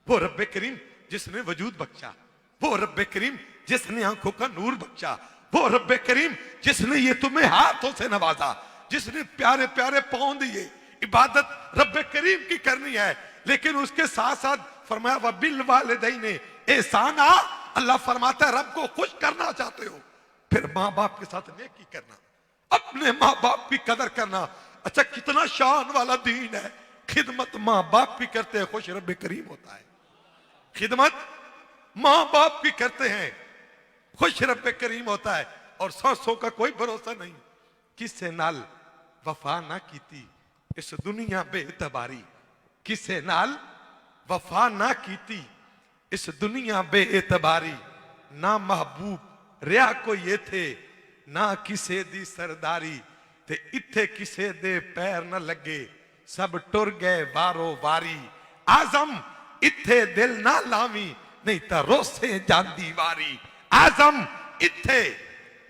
वो रब्बे करीम जिसने वजूद बख्शा, वो रब्बे करीम जिसने आंखों का नूर बख्शा, वो रब्बे करीम जिसने ये तुम्हें हाथों से नवाजा, जिसने प्यारे प्यारे पाँव दिए। इबादत रब्बे करीम की करनी है, लेकिन उसके साथ साथ फरमाया वबिल वालिदैनि एहसाना। अल्लाह फरमाता है रब को खुश करना चाहते हो फिर माँ बाप के साथ नेकी करना, अपने माँ बाप की कदर करना। अच्छा कितना शान वाला दीन है। खिदमत माँ बाप की करते हैं, खुश रब्बे करीम होता है। खिदमत माँ बाप की करते हैं, खुश रब्बे करीम होता है। और सासों का कोई भरोसा नहीं, किसे नाल वफा ना कीती इस दुनिया बेएतबारी, किसे नाल वफा ना कीती इस दुनिया बेएतबारी। ना महबूब रिया को ये थे, ना किसे दी सरदारी, ते इत्थे किसे दे पैर न लगे, सब टुर गए वारो वारी। आजम इत्थे दिल ना लावी, नहीं तो रोसे जांदी वारी। आजम इत्थे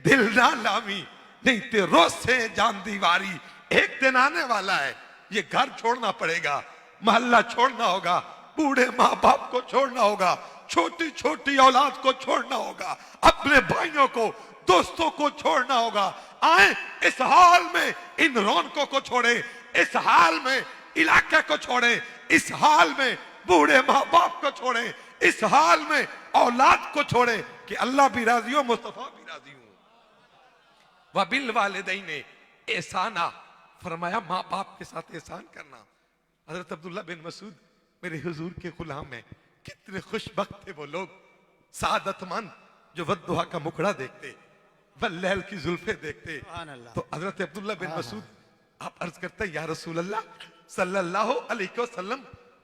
दिल ना लावी, नहीं तो रोसे जांदी वारी। एक दिन आने वाला है, ये घर छोड़ना पड़ेगा, मोहल्ला छोड़ना होगा, बूढ़े माँ बाप को छोड़ना होगा, छोटी छोटी औलाद को छोड़ना होगा, अपने भाइयों को दोस्तों को छोड़ना होगा। आए इस हाल में इन रौनकों को छोड़े, इस हाल में इलाके को छोड़े, इस हाल में बूढ़े माँ बाप को छोड़े, इस हाल में औलाद को छोड़े कि अल्लाह भी राजी हो, मुस्तफा भी राजी हो। वबिल वालिदैनि एहसाना, फरमाया माँ बाप के साथ एहसान करना। हजरत अब्दुल्ला बिन मसूद मेरे हुजूर के गुलाम हैं। कितने खुशबख्त थे वो लोग, सादतमंद, जो वद्दुहा का मुखड़ा देखते, वल्लैल की जुल्फे देखते। तो हजरत अब्दुल्ला बिन मसूद आप अर्ज करते हैं, या रसूल अल्लाह सल्लल्लाहु अलैहि वसल्लम,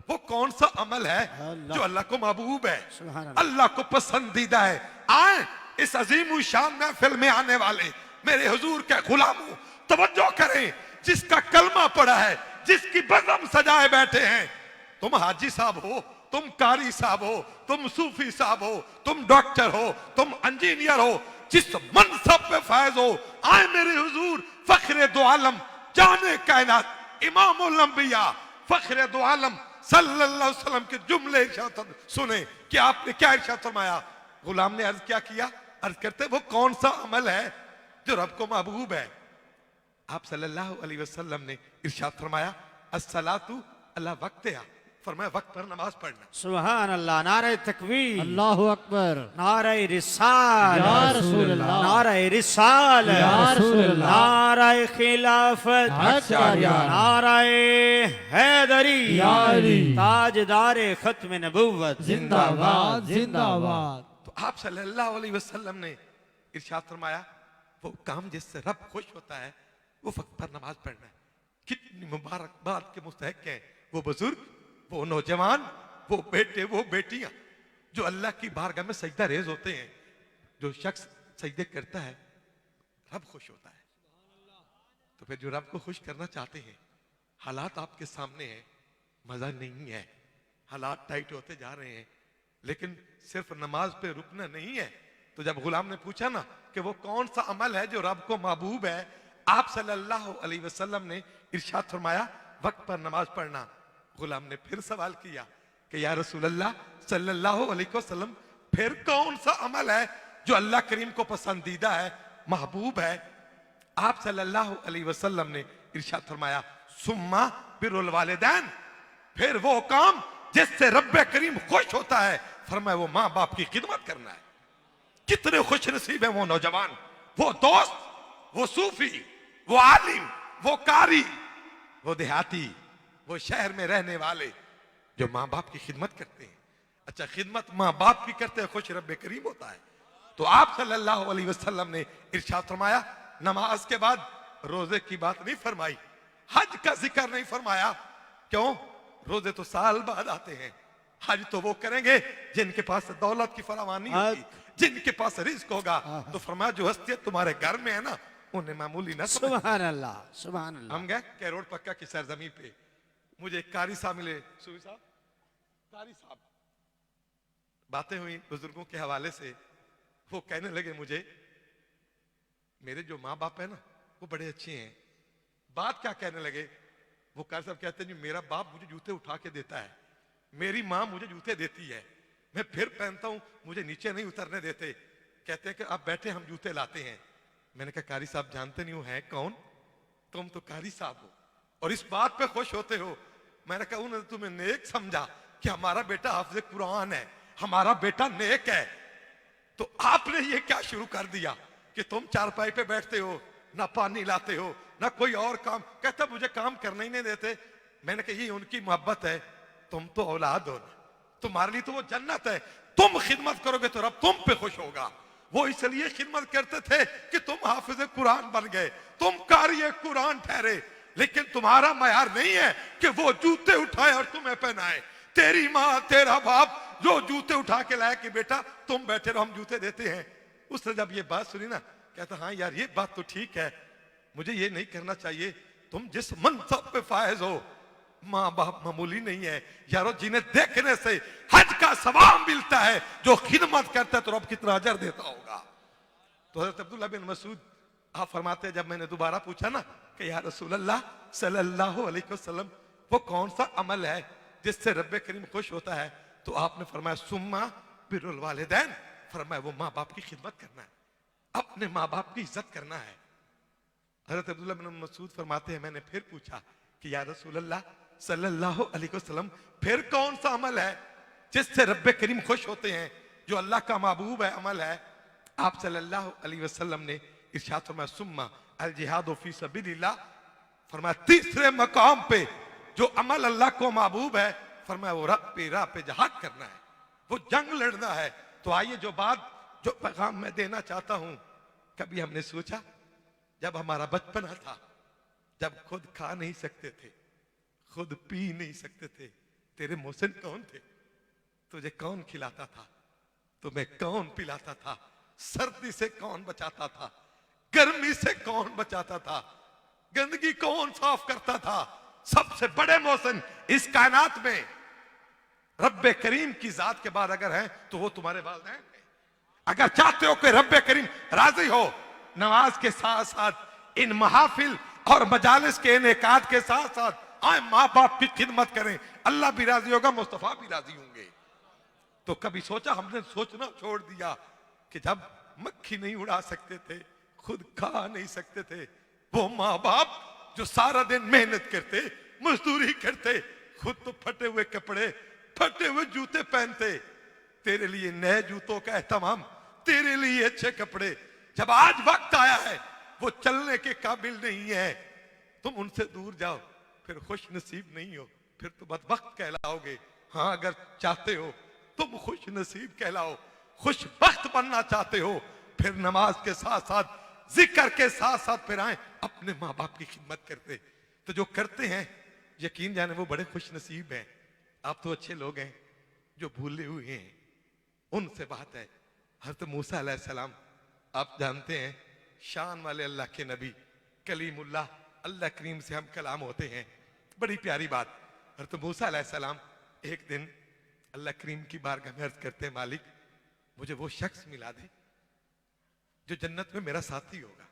वो कौन सा अमल है जो अल्लाह को महबूब है, अल्लाह को पसंदीदा है। आए इस अजीम शान महफिल में आने वाले मेरे हुजूर के गुलामों, तवज्जो करें, जिसका कलमा पड़ा है, जिसकी बज़म सजाए बैठे हैं। तुम हाजी साहब हो, तुम कारी साहब हो, तुम सूफी साहब हो, तुम डॉक्टर हो, तुम इंजीनियर हो, जिस मनसब पे फैज हो, आए मेरे हुजूर फख्रे दो आलम, जाने कायनात, इमामुल अंबिया, फख्रे दो आलम सल्लल्लाहु अलैहि वसल्लम के जुमले इरशाद सुने कि आपने क्या इरशाद फरमाया। गुलाम ने अर्ज क्या किया? अर्ज करते वो कौन सा अमल है जो रब को महबूब है। आप सल्लल्लाहु अलैहि वसल्लम ने इरशाद फरमाया अस्सलातु अला वक्तिहा, फरमाया वक्त पर नमाज पढ़ना। सुभान अल्लाह, नारे तकबीर, अल्लाह अकबर, नारे रिसाल, या रसूल अल्लाह, नारे रिसाल, या रसूल अल्लाह, नारे खिलाफत, नारे हैदरी, या अली, ताजदारे खत्म नबुव्वत, जिंदाबाद जिंदाबाद। तो आप सल्लल्लाहु अलैहि वसल्लम ने इरशाद फरमाया वो काम जिससे रब खुश होता है वो वक्त पर नमाज पढ़ना है। कितनी मुबारकबाद के मुस्तहक हैं वो बुजुर्ग, वो नौजवान, वो बेटे, वो बेटियां जो अल्लाह की बारगाह में सजदा रेज होते हैं। जो शख्स सजदे करता है रब खुश होता है। तो फिर जो रब को खुश करना चाहते हैं, हालात आपके सामने हैं, मजा नहीं है, हालात टाइट होते जा रहे हैं, लेकिन सिर्फ नमाज पे रुकना नहीं है। तो जब गुलाम ने पूछा ना कि वो कौन सा अमल है जो रब को महबूब है, आप सल्लल्लाहु अलैहि वसल्लम ने इरशाद फरमाया वक्त पर नमाज पढ़ना। गुलाम ने फिर सवाल किया कि या रसूल अल्लाह सल्लल्लाहु अलैहि वसल्लम, फिर कौन सा अमल है जो अल्लाह करीम को पसंदीदा है, महबूब है? आप सल्लल्लाहु अलैहि वसल्लम ने इरशाद फरमाया सुम्मा बिरुल वालिदैन, फिर वो काम जिससे रब्बे करीम खुश होता है, फरमाया वो माँ बाप की खिदमत करना है। कितने खुश नसीब है वो नौजवान, वो दोस्त, वो सूफी, वो आलिम, वो कारी, वो देहाती, वो शहर में रहने वाले जो माँ बाप की खिदमत करते हैं। अच्छा, खिदमत माँ बाप की करते हैं, खुश रब्बे करीम होता है। तो आप सल्लल्लाहु अलैहि वसल्लम ने इरशाद फरमाया नमाज के बाद रोजे की बात नहीं फरमाई, हज का जिक्र नहीं फरमाया। क्यों? रोजे तो साल बाद आते हैं, हज तो वो करेंगे जिनके पास दौलत की फरावानी होगी, जिनके पास रिस्क होगा। तो फरमाया जो हस्तियां तुम्हारे घर में है ना, उन्हें मामूली ना समझो। सुभान अल्लाह, सुभान अल्लाह। हम गए कैरोड़ पक्का की सरजमी पे, मुझे एक कारी साहब मिले, सूफी साहब, कारी साहब, बातें हुई बुजुर्गों के हवाले से। वो कहने लगे मुझे मेरे जो माँ बाप है ना वो बड़े अच्छे हैं। बात क्या कहने लगे, वो कारी साहब कहते हैं जी मेरा बाप मुझे जूते उठा के देता है, मेरी माँ मुझे जूते देती है, मैं फिर पहनता हूं, मुझे नीचे नहीं उतरने देते, कहते हैं कि आप बैठे हम जूते लाते हैं। मैंने कहा कारी साहब जानते नहीं हो है कौन? तुम तो कारी साहब हो और इस बात पे खुश होते हो। मैंने कहा उन्होंने तुम्हें नेक समझा कि हमारा बेटा हाफिज कुरान है, हमारा बेटा नेक है, तो आपने ये क्या शुरू कर दिया कि तुम चारपाई पे बैठते हो, ना पानी लाते हो, ना कोई और काम। कहता मुझे काम करना ही नहीं देते। मैंने कहा ये उनकी मोहब्बत है, तुम तो औलाद हो ना, तुम्हारे लिए तो वो जन्नत है, तुम खिदमत करोगे तो रब तुम पे खुश होगा। वो इसलिए खिदमत करते थे कि तुम हाफिज कुरान बन गए, तुम कारी कुरान ठहरे, लेकिन तुम्हारा मयार नहीं है कि वो जूते उठाए और तुम्हें पहनाए। तेरी माँ तेरा बाप जो जूते उठा के लाया कि बेटा तुम बैठे रहो हम जूते देते हैं, उसने जब ये बात सुनी ना, कहता हाँ यार ये बात तो ठीक है, मुझे ये नहीं करना चाहिए। तुम जिस मनसब पे फायज हो, माँ बाप मामूली नहीं है यारो, जिन्हें देखने से हज का सवाब मिलता है, जो खिदमत करता है तो रब कितना अजर देता होगा। तो हज़रत अब्दुल्लाह बिन मसूद आप फरमाते हैं जब मैंने दोबारा पूछा ना कि या रसूल अल्लाह सल्लल्लाहु अलैहि वसल्लम वो कौन सा अमल है जिससे रब्बे करीम खुश होता है, तो आपने फरमाया सुम्मा बिरुल वालिदैन, फरमाया वो माँ बाप की खिदमत करना है, अपने माँ बाप की इज्जत करना है। हज़रत अब्दुल्लाह बिन मसूद फरमाते हैं मैंने फिर पूछा कि या रसूल अल्लाह सल्लल्लाहु अलैहि वसल्लम फिर कौन सा अमल है जिससे रब्बे करीम खुश होते हैं, जो अल्लाह का महबूब है अमल है? आप सल्लल्लाहु अलैहि वसल्लम ने इरशाद फरमाया सुम्मा अल जिहादु फी सबीलिल्लाह, फरमाया तीसरे मकाम पे जो अमल अल्लाह को महबूब है, फरमाया वो रब पे राह पे जहाद करना है, वो जंग लड़ना है। तो आइए जो बात जो पैगाम मैं देना चाहता हूं, कभी हमने सोचा जब हमारा बचपना था, जब खुद खा नहीं सकते थे, खुद पी नहीं सकते थे, तेरे मोहसिन कौन थे? तुझे कौन खिलाता था? तुम्हें कौन पिलाता था? सर्दी से कौन बचाता था? गर्मी से कौन बचाता था? गंदगी कौन साफ करता था? सबसे बड़े मोहसिन इस कायनात में रब्बे करीम की जात के बाद अगर है तो वो तुम्हारे वालिदैन हैं। अगर चाहते हो कि रब्बे करीम राजी हो, नमाज के साथ साथ इन महाफिल और मजालिस के इनेकात के साथ साथ आए माँ बाप की खिदमत करें, अल्लाह भी राजी होगा, मुस्तफा भी राजी होंगे। तो कभी सोचा, हमने सोचना छोड़ दिया कि जब मक्खी नहीं उड़ा सकते थे, खुद खा नहीं सकते थे, वो माँ बाप जो सारा दिन मेहनत करते, मजदूरी करते, खुद तो फटे हुए कपड़े, फटे हुए जूते पहनते, तेरे लिए नए जूतों का एहतमाम, तेरे लिए अच्छे कपड़े, जब आज वक्त आया है वो चलने के काबिल नहीं है, तुम उनसे दूर जाओ, फिर खुश नसीब नहीं हो, फिर तो बदबख्त कहलाओगे। हाँ, अगर चाहते हो तुम खुश नसीब कहलाओ, खुशबख्त बनना चाहते हो, फिर नमाज के साथ साथ जिक्र के साथ साथ फिर आए अपने माँ बाप की खिदमत करते। तो जो करते हैं यकीन जाने वो बड़े खुश नसीब हैं। आप तो अच्छे लोग हैं जो भूले हुए हैं। उनसे बात है हज़रत मूसा अलैहिस्सलाम, आप जानते हैं शान वाले अल्लाह के नबी कलीमुल्लाह, अल्लाह करीम से हम कलाम होते हैं। बड़ी प्यारी बात। हज़रत मूसा अलैहिस्सलाम एक दिन अल्लाह करीम की बारगाह में अर्ज करते हैं, मालिक मुझे वो शख्स मिला दे जो जन्नत में मेरा साथी होगा,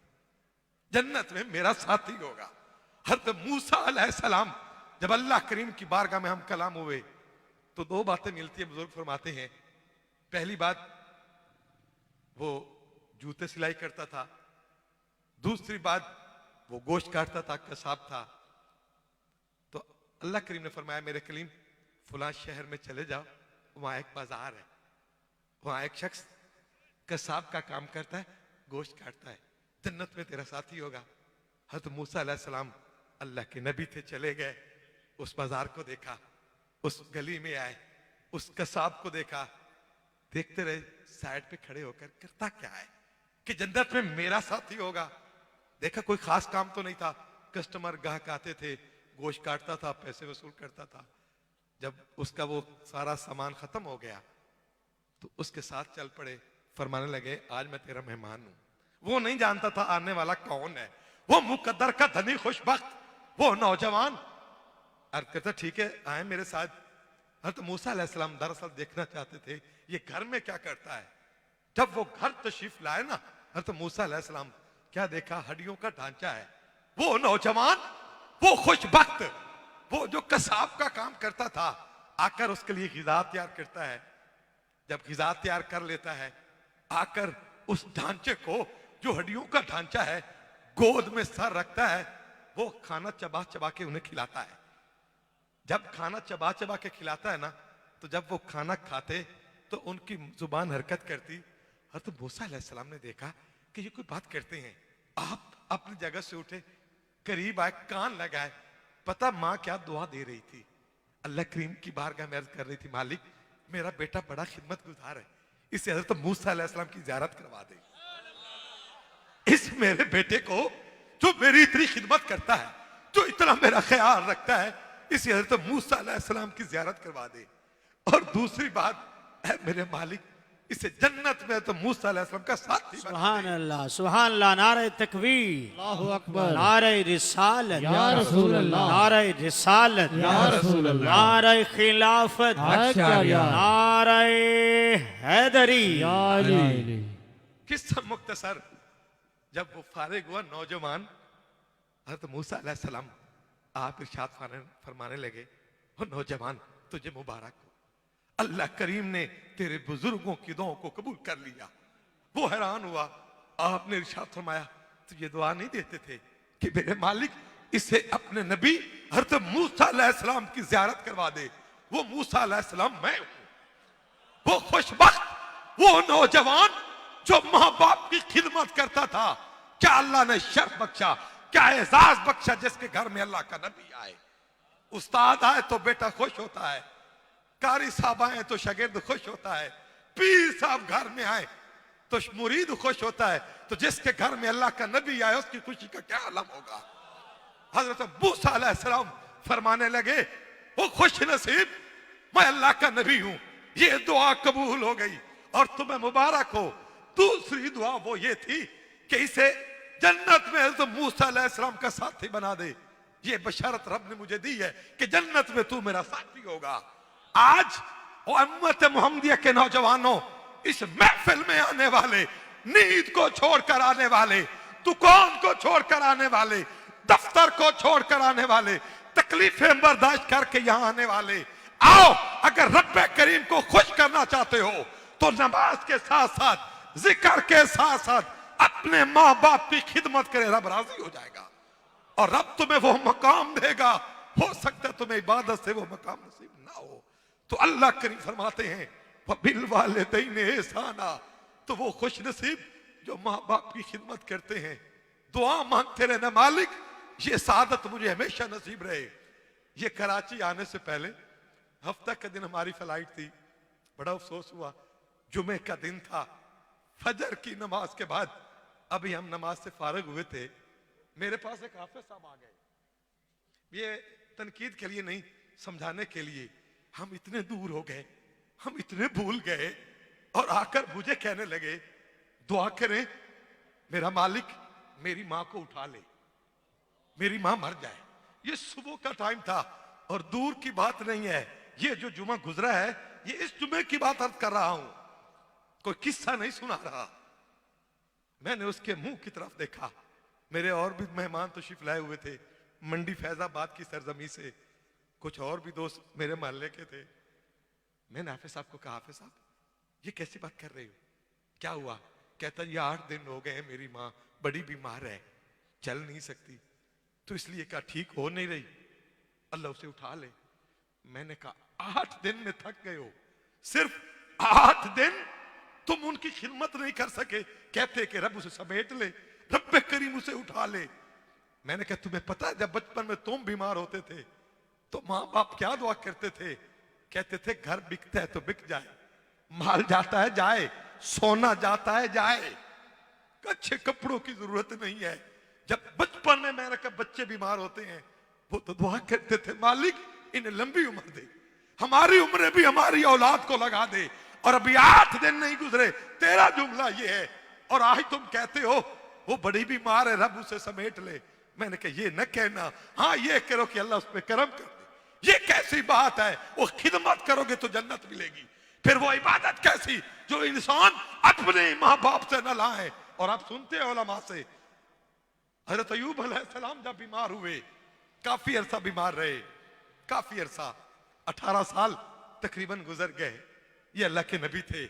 जन्नत में मेरा साथी होगा। हज़रत मूसा अलैहिस्सलाम जब अल्लाह करीम की बारगाह में हम कलाम हुए तो दो बातें मिलती है। बुजुर्ग फरमाते हैं पहली बात वो जूते सिलाई करता था, दूसरी बात वो गोश्त काटता था, कसाब था। तो अल्लाह करीम ने फरमाया मेरे कलीम फलां शहर में चले जाओ, वहां एक बाजार है, वहां एक शख्स कसाब का काम करता है, गोश्त काटता है, जन्नत में तेरा साथी होगा। हज़रत मूसा अलैहिस्सलाम अल्लाह के नबी थे, चले गए, उस बाजार को देखा, उस गली में आए, उस कसाब को देखा, देखते रहे साइड पे खड़े होकर करता क्या है कि जन्नत में मेरा साथी होगा। देखा कोई खास काम तो नहीं था, कस्टमर गाहक आते थे, गोश्त काटता था, पैसे वसूल करता था। जब उसका वो सारा सामान खत्म हो गया तो उसके साथ चल पड़े, फरमाने लगे आज मैं तेरा मेहमान हूं। वो नहीं जानता था आने वाला कौन है, वो मुकद्दर का धनी खुशबख्त वो नौजवान अर्ज करता ठीक है आए मेरे साथ। हज़रत मूसा अलैहिस्सलाम दरअसल देखना चाहते थे ये घर में क्या करता है। जब वो घर तशरीफ लाए ना हज़रत मूसा अलैहिस्सलाम, क्या देखा हड्डियों का ढांचा है। वो नौजवान, वो खुशबख्त, वो जो कसाब का काम करता था आकर उसके लिए ग़िज़ा तैयार करता है। जब ग़िज़ा तैयार कर लेता है आकर उस ढांचे को जो हड्डियों का ढांचा है गोद में सर रखता है, वो खाना चबा चबा के उन्हें खिलाता है। जब खाना चबा चबा के खिलाता है ना तो जब वो खाना खाते तो उनकी जुबान हरकत करती। हज़रत मूसा अलैहिस्सलाम ने देखा कि ये कोई बात करते हैं। आप अपनी जगह से उठे, करीब आए, कान लगाए, पता माँ क्या दुआ दे रही थी। अल्लाह करीम की बारगाह में अर्ज कर रही थी मालिक मेरा बेटा बड़ा खिदमत गुजार है, इसे हज़रत मूसा अलैहिस्सलाम की ज़ियारत करवा दे। इस मेरे बेटे को जो मेरी इतनी खिदमत करता है, जो इतना मेरा ख्याल रखता है, इसे हज़रत मूसा अलैहिस्सलाम की ज़ियारत करवा दे। और दूसरी बात है मेरे मालिक इसे जन्नत में तो मूसा अलैहिस्सलाम का साथी बना सुभान अल्लाह, सुभान अल्लाह। नारे तकबीर, अल्लाहु अकबर, नारे रिसालत, या रसूल अल्लाह, नारे रिसालत, या रसूल अल्लाह, नारे खिलाफत, आचार्य, नारे हैदरी। या अली। किस्सा मुख्तसर। जब वो फारिग हुआ नौजवान हज़रत मूसा अलैहिस्सलाम आप इरशाद फरमाने लगे हो नौजवान तुझे मुबारक हो, अल्लाह करीम ने तेरे बुजुर्गों की दुआओं को कबूल कर लिया। वो हैरान हुआ। आपने इरशाद फरमाया तो ये दुआ नहीं देते थे कि मेरे मालिक इसे अपने नबी हज़रत मूसा अलैहिस्सलाम की ज़ियारत करवा दे। वो मूसा अलैहिस्सलाम मैं हूं, वो खुशबख्त, वो नौजवान जो माँ बाप की खिदमत करता था। क्या अल्लाह ने शर्फ बख्शा, क्या एजाज बख्शा जिसके घर में अल्लाह का नबी आए। उस्ताद आए तो बेटा खुश होता है, कारी साहब आए तो शागिर्द खुश होता है, पीर साहब घर में आए तो मुरीद खुश होता है। तो जिसके घर में अल्लाह का नबी आए उसकी खुशी का क्या आलम होगा। हजरत मूसा अलैहिस्सलाम फरमाने लगे वो खुश नसीब मैं अल्लाह का नबी हूं, ये दुआ कबूल हो गई और तुम्हें मुबारक हो। दूसरी दुआ वो ये थी कि इसे जन्नत में हज़रत मूसा अलैहिस्सलाम का साथी बना दे। ये बशारत रब ने मुझे दी है कि जन्नत में तू मेरा साथी होगा। आज उम्मत मुहम्मदिया के नौजवानों, इस महफिल में आने वाले, नींद को छोड़कर आने वाले, दुकान को छोड़कर आने वाले, दफ्तर को छोड़कर आने वाले, तकलीफें बर्दाश्त करके यहां आने वाले, आओ अगर रब्बे करीम को खुश करना चाहते हो तो नमाज के साथ साथ, जिक्र के साथ साथ अपने माँ बाप की खिदमत करे, रब राजी हो जाएगा और रब तुम्हें वो मकाम देगा। हो सकता है तुम्हें इबादत से वो मकाम नसीब ना हो। तो अल्लाह करीम फरमाते हैं बिल वालिदैन एहसाना, तो वो खुश नसीब जो माँ बाप की खिदमत करते हैं, दुआ मांगते रहना मालिक ये सादत मुझे हमेशा नसीब रहे। ये कराची आने से पहले हफ्ता का दिन हमारी फ्लाइट थी, बड़ा अफसोस हुआ, जुमे का दिन था, फजर की नमाज के बाद अभी हम नमाज से फारिग हुए थे, मेरे पास एक हाफिज साहब आ गए। ये तनकीद के लिए नहीं, समझाने के लिए। हम इतने दूर हो गए, हम इतने भूल गए, और आकर मुझे कहने लगे दुआ करें मेरा मालिक मेरी माँ को उठा ले, मेरी माँ मर जाए। ये सुबह का टाइम था और दूर की बात नहीं है, ये जो जुमा गुजरा है ये इस जुमे की बात अर्ज कर रहा हूं, कोई किस्सा नहीं सुना रहा। मैंने उसके मुंह की तरफ देखा, मेरे और भी मेहमान तशरीफ लाए हुए थे मंडी फैजाबाद की सरजमी से, कुछ और भी दोस्त मेरे मोहल्ले के थे। मैंने हाफिज साहब को कहा, हाफिज साहब ये कैसी बात कर रहे हो, क्या हुआ? कहता ये 8 दिन हो गए मेरी माँ बड़ी बीमार है, चल नहीं सकती, तो इसलिए कहा ठीक हो नहीं रही, अल्लाह उसे उठा ले। मैंने कहा 8 दिन में थक गए हो, सिर्फ 8 दिन तुम उनकी खिदमत नहीं कर सके, कहते कि रब उसे समेट ले, रब करीम उसे उठा ले। मैंने कहा तुम्हें पता है जब बचपन में तुम बीमार होते थे तो माँ बाप क्या दुआ करते थे? कहते थे घर बिकता है तो बिक जाए, माल जाता है जाए, सोना जाता है जाए, अच्छे कपड़ों की जरूरत नहीं है। जब बचपन में मैंने कहा बच्चे बीमार होते हैं वो तो दुआ करते थे मालिक इन्हें लंबी उम्र दे, हमारी उम्र भी हमारी औलाद को लगा दे। और अभी 8 दिन नहीं गुजरे, तेरा जुमला ये है और आज तुम कहते हो वो बड़ी बीमार है रब उसे समेट ले। मैंने कहा ये न कहना, हाँ ये करो कि अल्लाह उस पर करम कर दे, ये कैसी बात है? वो खिदमत करोगे तो जन्नत मिलेगी, फिर वो इबादत कैसी जो इंसान अपने माँ बाप से न लाए। और आप सुनते हैं उलमा से, हजरत अय्यूब अलैहिस्सलाम जब बीमार हुए, काफी अरसा बीमार रहे, काफी अरसा 18 साल तकरीबन गुजर गए। ये अल्लाह के नबी थे,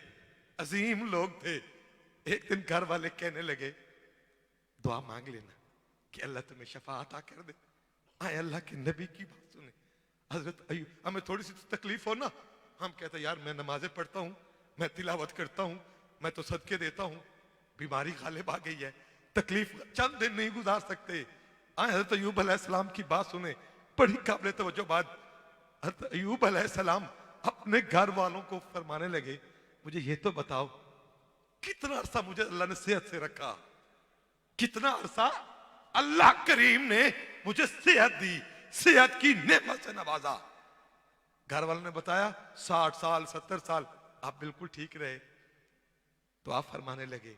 अजीम लोग थे। एक दिन घर वाले कहने लगे दुआ मांग लेना कि अल्लाह तुम्हें शफा अता कर दे। आए अल्लाह के नबी की बात सुने। हजरत अय्यूब, हमें थोड़ी सी तकलीफ हो ना, हम कहते यार मैं नमाजें पढ़ता हूँ, मैं तिलावत करता हूँ, मैं तो सदके देता हूँ, बीमारी गालिब आ गई है, तकलीफ चंद दिन नहीं गुजार सकते। आए हजरत अय्यूब अलैहिस्सलाम की बात सुने, बड़ी काबिल तवज्जो बात। हजरत अय्यूब अलैहिस्सलाम अपने घर वालों को फरमाने लगे मुझे ये तो बताओ कितना अरसा मुझे अल्लाह ने सेहत से रखा, कितना अरसा अल्लाह करीम ने मुझे सेहत दी, सेहत की नेमत से नवाजा। घर वालों ने बताया 60 साल 70 साल आप बिल्कुल ठीक रहे। तो आप फरमाने लगे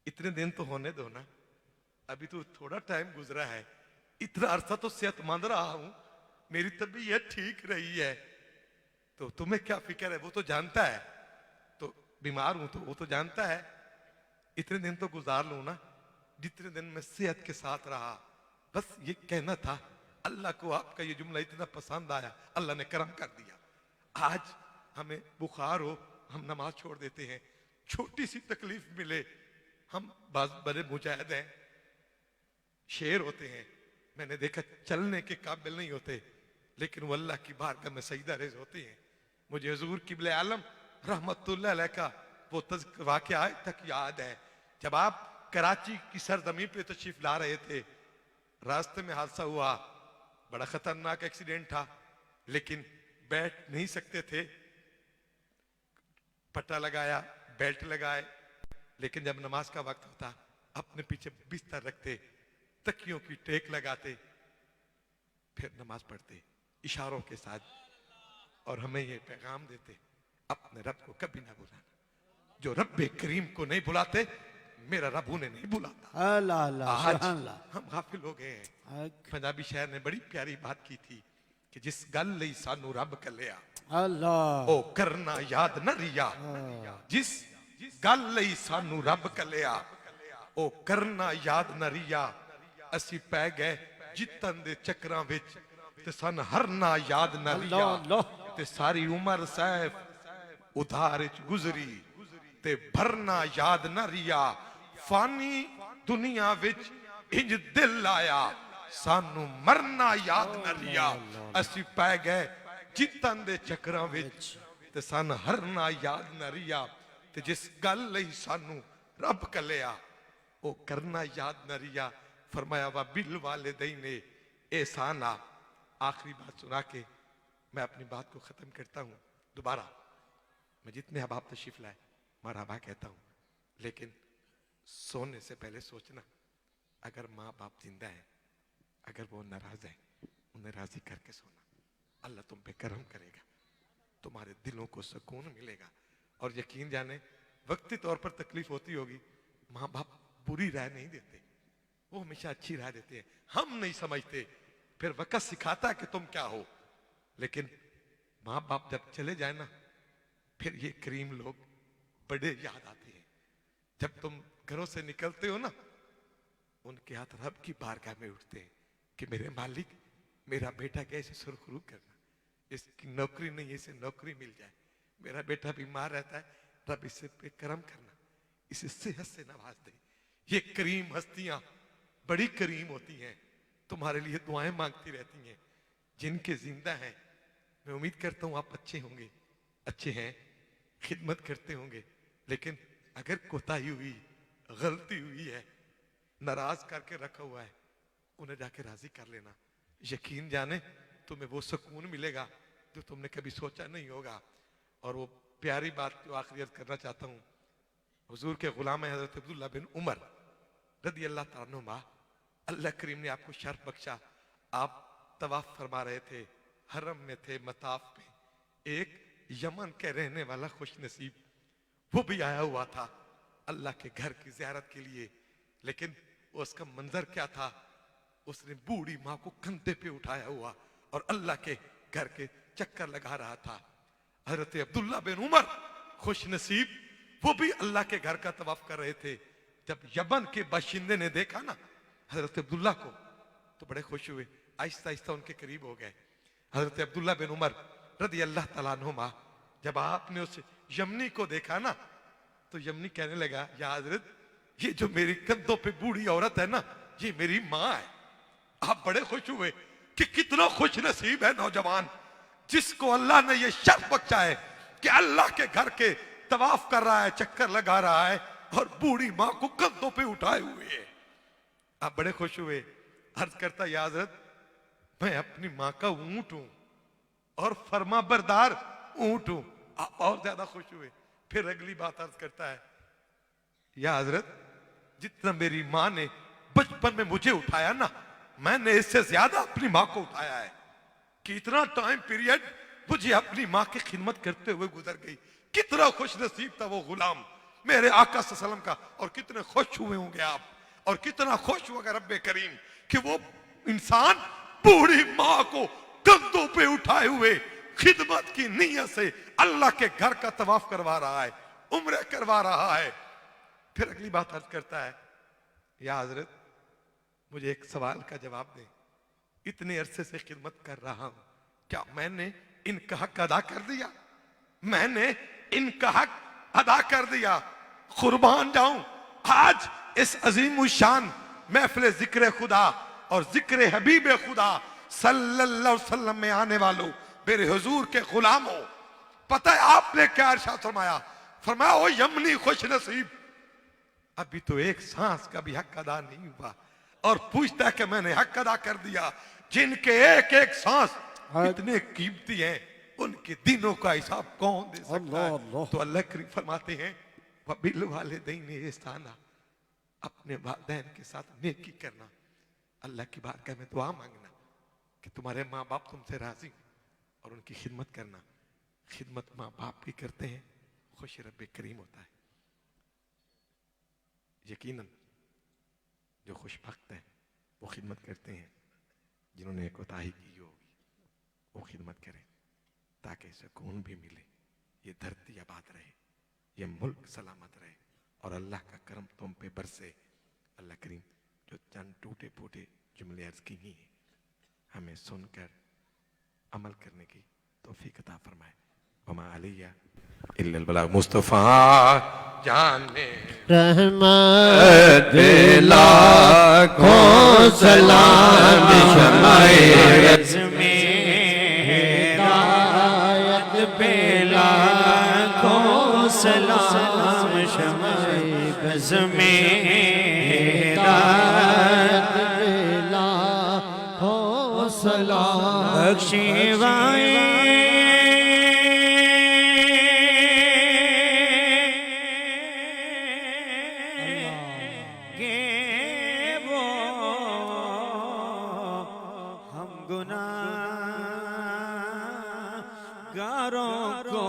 इतने दिन तो होने दो ना, अभी तो थोड़ा टाइम गुजरा है, इतना अरसा तो सेहतमंद रहा हूं, मेरी तबीयत ठीक रही है, तो तुम्हें क्या फिक्र है? वो तो जानता है, तो बीमार हूं तो वो तो जानता है, इतने दिन तो गुजार लूं ना जितने दिन मैं सेहत के साथ रहा। बस ये कहना था। अल्लाह को आपका ये जुमला इतना पसंद आया, अल्लाह ने करम कर दिया। आज हमें बुखार हो हम नमाज छोड़ देते हैं, छोटी सी तकलीफ मिले हम बड़े मुजाहिद हैं, शेर होते हैं, मैंने देखा चलने के काबिल नहीं होते, लेकिन वो अल्लाह की बारगाह में सजदा रेज़ होते हैं। मुझे हुजूर किबले आलम रहमतुल्लाह अलैह का वो वाक़या आज तक याद है। जब आप कराची की सरजमीन पे तशरीफ ला रहे थे, रास्ते में हादसा हुआ, बड़ा खतरनाक एक्सीडेंट था, लेकिन बैठ नहीं सकते थे, पट्टा लगाया, बेल्ट लगाए, लेकिन जब नमाज का वक्त होता अपने पीछे बिस्तर रखते, तकियों की टेक लगाते, फिर नमाज पढ़ते इशारों के साथ, और हमें ये पैगाम देते अपने रब को कभी ना भुलाना। जो रब करीम को नहीं बुलाते मेरा रब उन्हें नहीं बुलाता। अल्लाह अल्लाह आज सुभान अल्लाह। हम गाफिल हो गए हैं। हाँ, पंजाबी शायर ने बड़ी प्यारी बात की थी कि जिस गल लई सानू रब कलिया अल्लाह ओ करना याद न रिया, जिस गल लई सानू रब कलिया ओ करना याद न रिया, असी पै गए जितन दे चक्रां विच ते सन हरना याद न रिया, ते सारी उम्र सैफ उधार च गुजरी ते भरना याद न रिया, फानी दुनिया विच इंज दिल आया सानू मरना याद न रिया, असी पै गए जितन दे चक्रां विच ते सन हरना याद न रिया, ते जिस गल लई सानू रब कलिया ओ करना याद न रिया। फरमाया वा बिल वाले दईने एहसाना। आखिरी बात सुना के मैं अपनी बात को खत्म करता हूं। दोबारा मैं जितने अहबाब तशरीफ लाए मरहबा कहता हूं। लेकिन सोने से पहले सोचना, अगर माँ बाप जिंदा है, अगर वो नाराज है, उन्हें राजी करके सोना। अल्लाह तुम पे करम करेगा, तुम्हारे दिलों को सुकून मिलेगा। और यकीन जाने वक्ती तौर पर तकलीफ होती होगी, माँ बाप बुरी राय नहीं देते, वो हमेशा अच्छी राय देते हैं। हम नहीं समझते, फिर वक्त सिखाता है कि तुम क्या हो। लेकिन माँ बाप जब चले जाए ना, फिर ये करीम लोग बड़े याद आते हैं। जब तुम घरों से निकलते हो ना, उनके हाथ रब की बारगाह में उठते हैं कि मेरे मालिक, मेरा बेटा कैसे सुरखरू करना, इसकी नौकरी नहीं, इसे नौकरी मिल जाए। मेरा बेटा बीमार रहता है, रब इसे पे करम करना, इसे सेहत से नवाज दे। ये करीम हस्तियां बड़ी करीम होती हैं, तुम्हारे लिए दुआएं मांगती रहती हैं। जिनके जिंदा हैं, मैं उम्मीद करता हूं आप अच्छे होंगे, अच्छे हैं, खिदमत करते होंगे। लेकिन अगर कोताही हुई, गलती हुई है, नाराज करके रखा हुआ है, उन्हें जाके राजी कर लेना। यकीन जाने तुम्हें वो सुकून मिलेगा जो तुमने कभी सोचा नहीं होगा। और वो प्यारी बात जो आखिरी अर्ज करना चाहता हूँ, हुजूर के गुलाम है हजरत अब्दुल्ला बिन उमर रदी अल्लाह तआला अन्हुमा, अल्लाह करीम ने आपको शर्फ बख्शा। आप तवाफ फरमा रहे थे, हरम में थे, मताफ पे एक यमन के रहने वाला खुश नसीब वो भी आया हुआ था अल्लाह के घर की ज़ियारत के लिए। लेकिन उसका मंजर क्या था, उसने बूढ़ी माँ को कंधे पे उठाया हुआ और अल्लाह के घर के चक्कर लगा रहा था। हजरत अब्दुल्ला बिन उमर खुश नसीब, वो भी अल्लाह के घर का तवाफ कर रहे थे। जब यमन के बाशिंदे ने देखा ना हजरत अब्दुल्ला को, तो बड़े खुश हुए, आहिस्ता आहिस्ता उनके करीब हो गए। हजरत अब्दुल्ला बिन उमर रदी अल्लाह तआला अन्हुमा, जब आपने उस यमनी को देखा ना, तो यमनी कहने लगा, या हजरत, ये जो मेरी कंधों पे बूढ़ी औरत है ना, ये मेरी माँ है। आप बड़े खुश हुए कि कितना खुश नसीब है नौजवान जिसको अल्लाह ने ये शर्फ बख्शा है कि अल्लाह के घर के तवाफ कर रहा है, चक्कर लगा रहा है और बूढ़ी माँ को कंधों पे उठाए हुए है। आप बड़े खुश हुए। अर्ज करता, या हजरत, मैं अपनी माँ का ऊंट हूं और फरमा बरदार ऊंट हूं। आप और ज्यादा खुश हुए। फिर अगली बात अर्ज करता है, या हजरत, जितना मेरी माँ ने बचपन में मुझे उठाया ना, मैंने इससे ज्यादा अपनी माँ को उठाया है। कि इतना टाइम पीरियड मुझे अपनी माँ की खिदमत करते हुए गुजर गई। कितना खुश नसीब था वो गुलाम मेरे आका सल्लल्लाहु अलैहि वसल्लम का। और कितने खुश हुए होंगे आप, और कितना खुश होगा रब्बे करीम कि वो इंसान बूढ़ी माँ को कंधों पे उठाए हुए खिदमत की नीयत से अल्लाह के घर का तवाफ करवा रहा है, उम्र करवा रहा है। फिर अगली बात अर्ज करता है, या हजरत, मुझे एक सवाल का जवाब दें। इतने अरसे से खिदमत कर रहा हूं, क्या मैंने इनका हक अदा कर दिया? मैंने इनका हक अदा कर दिया। कुर्बान जाऊं आज इस अजीम शान महफिल जिक्र खुदा और जिक्र हबीब खुदा सल्लल्लाहु अलैहि वसल्लम में आने वालों, मेरे हुजूर के गुलामों, पता है आपने क्या इरशाद फरमाया? फरमाया, ओ यमनी खुश नसीब, अभी तो एक सांस का भी हक अदा नहीं हुआ और पूछता है कि मैंने हक अदा कर दिया। जिनके एक एक सांस इतने कीमती हैं, उनके दिनों का हिसाब कौन दे सकता है? तो अल्लाह करीम फरमाते हैं, वबिल वालिदैन इहसाना, अपने वालिदैन के साथ नेकी करना। अल्लाह की बारगाह में दुआ मांगना कि तुम्हारे माँ बाप तुमसे राजी हो और उनकी खिदमत करना। खिदमत माँ बाप की करते हैं, खुश रब्बे करीम होता है। यकीनन जो खुशबख्त हैं वो खिदमत करते हैं, जिन्होंने कोताही की होगी वो खिदमत करें ताकि सुकून भी मिले, ये धरती आबाद रहे, ये मुल्क सलामत रहे और अल्लाह का करम तुम पे बरसे। अल्लाह करीम जो चंद टूटे फूटे जुमले अर्ज की हैं, हमें सुनकर अमल करने की तौफीक अता फरमाए। वमा अलैया इल्लल बलाग। मुस्तफा जाने रहमत लाखों सलाम शमाए रज़ में हिदायत पे लाखों सलाम शमाए रज़ में हिदायत पे लाखों सलाम बख्शिवाए गारों को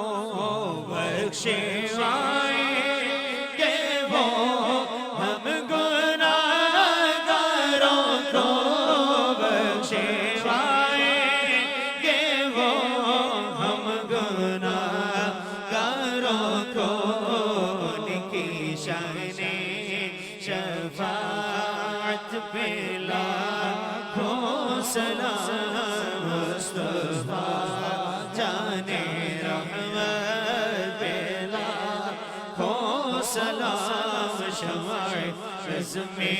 बख्शवाएंगे वो हम गुनाहगारों को बख्शवाएंगे वो हम गुनाहगारों को उनकी शाने शफाअत पे लाखों सलाम मुस्तफा जाने रहमत पे लाखों सलाम शमाए रज़्मे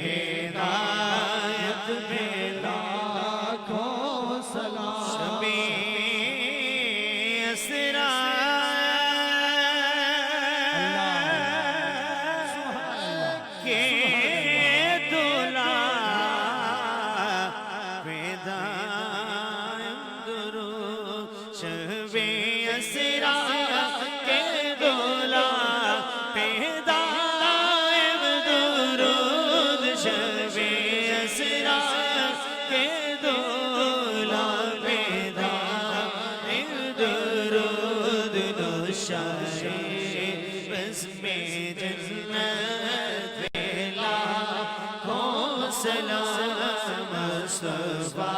हिदायत पे लाखों सलाम शबी असरा के दुला वेदायम दुरूद शबे असरा के दुला वेदायम दुरूद शबे असरा के दुला वेदायम दुरूद नुशाए बज़्मे जन्नत वेला को सलाम मुस्तफा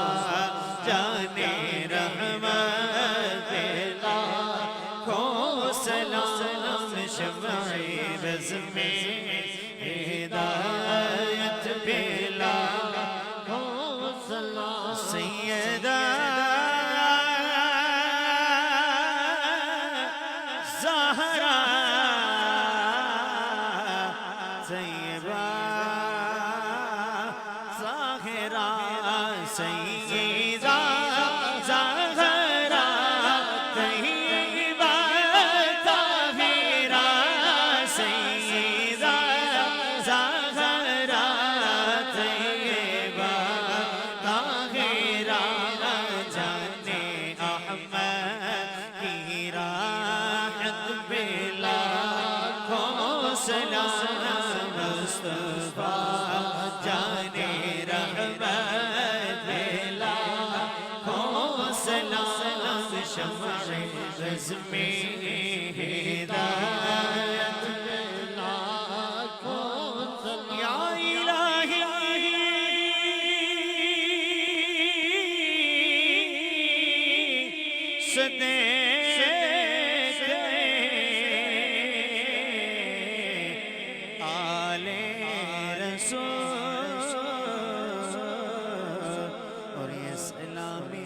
जाने रहमत वेला को सलाम शमाए बज़्मे हिदायत वेला को सलाम सैयदा ज़हरा सैयबा ज़ाहिरा सैयदा ज़हरा तैयबा ताहिरा सैयदा ज़हरा तैयबा ताहिरा जाने अहमद की राहत पे लाखों सलाम मुस्तफा जाने रहमत पे लाखों सलाम शमाए रज़्मे हिदायत पे लाखों सलाम या इलाही सदे आले रसूल और ये सलामी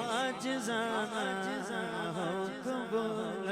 आज जाना हो कबूल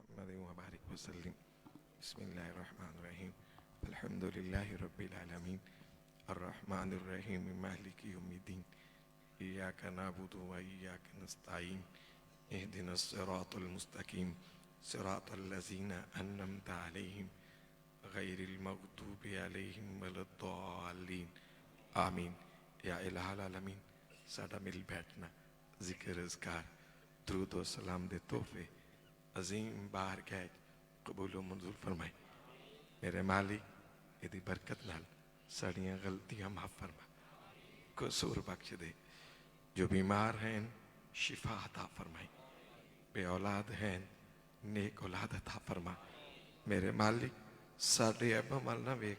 मुहम्मद व बारिक वसल्लिम। बिस्मिल्लाहिर्रहमानिर्रहीम। अल्हम्दुलिल्लाहि रब्बिल आलमीन अर्रहमानिर रहीम मालिकि यौमिद्दीन इय्याका नअबुदु व इय्याका नस्तईन इहदिनस सिरातल मुस्तकीम सिरातल लज़ीना अन्अमता अलैहिम गैरिल मग़दूबि अलैहिम वलद्दाल्लीन आमीन। या इलाहल आलमीन, साडा मिल बैठना जिक्र अज़कार दुरूद व सलाम दे तोहफे अजीम बाहर गए कबूल व मंजूर फरमाए। मेरे मालिक इहदी बरकत नाल साड़ियाँ गलतियाँ माफ़ फरमा, कसूर बख्श दे। जो बीमार हैं शिफा अता फरमाई, बे औलाद हैं नेक औलाद अता फरमा। मेरे मालिक साडे अबा मल ना वेख,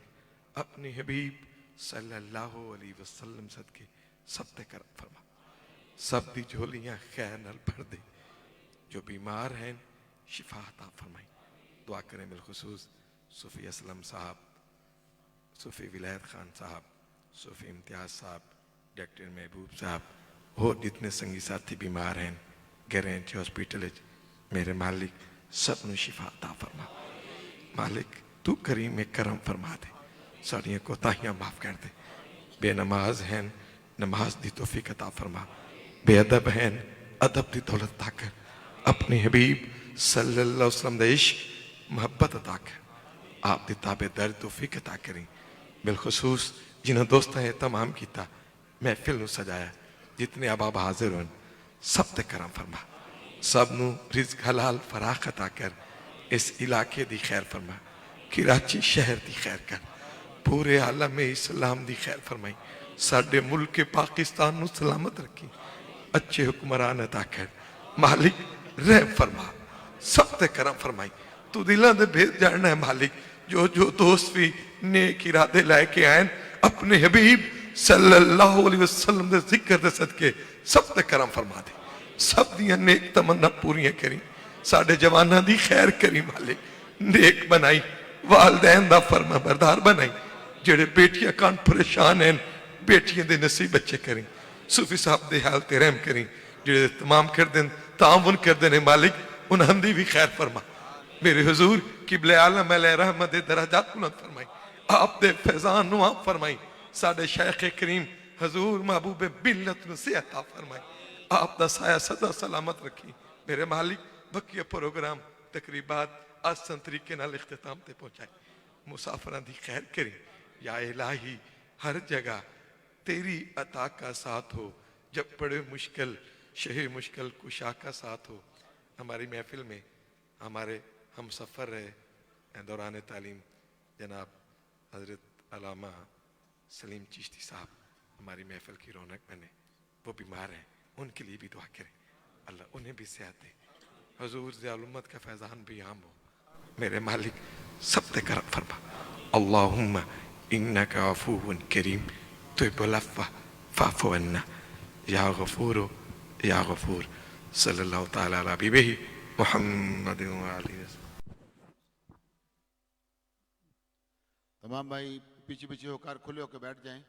अपनी हबीब सल्लल्लाहु अलैहि वसल्लम सदके सब ते करम फरमा, सब दी झोलियाँ खैर नाल भर दे। जो बीमार हैं शिफा अता फरमाई। दुआ करें बिलखुसूस सूफी असलम साहब, सूफी विलायत खान साहब, सूफी इम्तियाज साहब, डॉक्टर महबूब साहब, और जितने संगी साथी बीमार हैं गैरेंच हॉस्पिटल, मेरे मालिक सब नू शिफा अता फरमा। मालिक तू करीम में करम फरमा दे, साड़ियाँ कोताहियाँ माफ कर दे। बेनमाज हैं नमाज दी तौफीक अता फरमा, बेअदब हैं अदब दी दौलत अता कर। अपने हबीब सल्लल्लाहु अलैहि वसल्लम दे इश्क मोहब्बत अता कर, आप दी ताबेदारी तौफीक अता करें। बिलखुसूस जिन्होंने दोस्तों ने तमाम किया महफिल नू सजाया, जितने अबाब हाजिर हों सब ते करम फरमा, सब नू रिज़्क हलाल फराख अता कर। इस इलाके दी खैर फरमा, कराची शहर दी खैर कर, पूरे आलम इस्लाम दी खैर फरमाई। साडे मुल्क पाकिस्तान नू सलामत रखी, अच्छे हुक्मरान अता कर। मालिक रहम फरमा, सब ते करम फरमाई। तू दिलों दे भेद जानना है मालिक। जो जो दोस्त भी नेक इरादे लेके आए अपने हबीब सल्लल्लाहु अलैहि वसल्लम दे जिक्र दे सदके सब ते करम फरमा दे, सब दियां नेक तमन्ना पूरियां करी। साडे जवानां दी खैर करी मालिक, नेक बनाई, वालदैन दा फरमा बरदार बनाई। जेड़े बेटियां कान परेशान हैं बेटियां दे नसीब बच्चे करी। सूफी साहब दे हाल ते रहम करी, जेड़े तमाम कर देन ताउन कर देने मालिक उन्हां दी भी खैर फरमा। मेरे हुजूर किबले आलम अलैहि रहमत दे दराजात बुलंद फरमाई, आप दे फैजान नु आप फरमाई। साडे शेख करीम हुजूर महबूब बिल्लत नु से अता फरमाई, आप दा साया सदा सलामत रखी। मेरे मालिक बकिया प्रोग्राम तकरीबात आसान तरीके नाल इख्तिताम ते पहुंचाए, मुसाफिरां दी खैर करी। या इलाही हर जगह तेरी अता का साथ हो, जब बड़े मुश्किल शहे मुश्किल कुशा का साथ हो। हमारी महफिल में हमारे हम सफ़र रहे दौरान तालीम जनाब हज़रत अल्लामा सलीम चिश्ती साहब हमारी महफिल की रौनक बने। वो बीमार हैं, उनके लिए भी दुआ करें, अल्लाह उन्हें भी सेहत दे, हुजूर ज़ियाउल-उम्मत का फैज़ान भी आम हो। मेरे मालिक सब ते करम फरमा। अल्लाहुम्मा इन्नका अफ़ूवुन करीम तुहिब्बुल अफ़्व फ़अफ़ु अन्ना या गफ़ूर या गफ़ूर। सल्लल्लाहु तआला अला हबीबिही मुहम्मद व आलिहि। तमाम भाई पीछे पीछे होकर खुले होकर बैठ जाएं।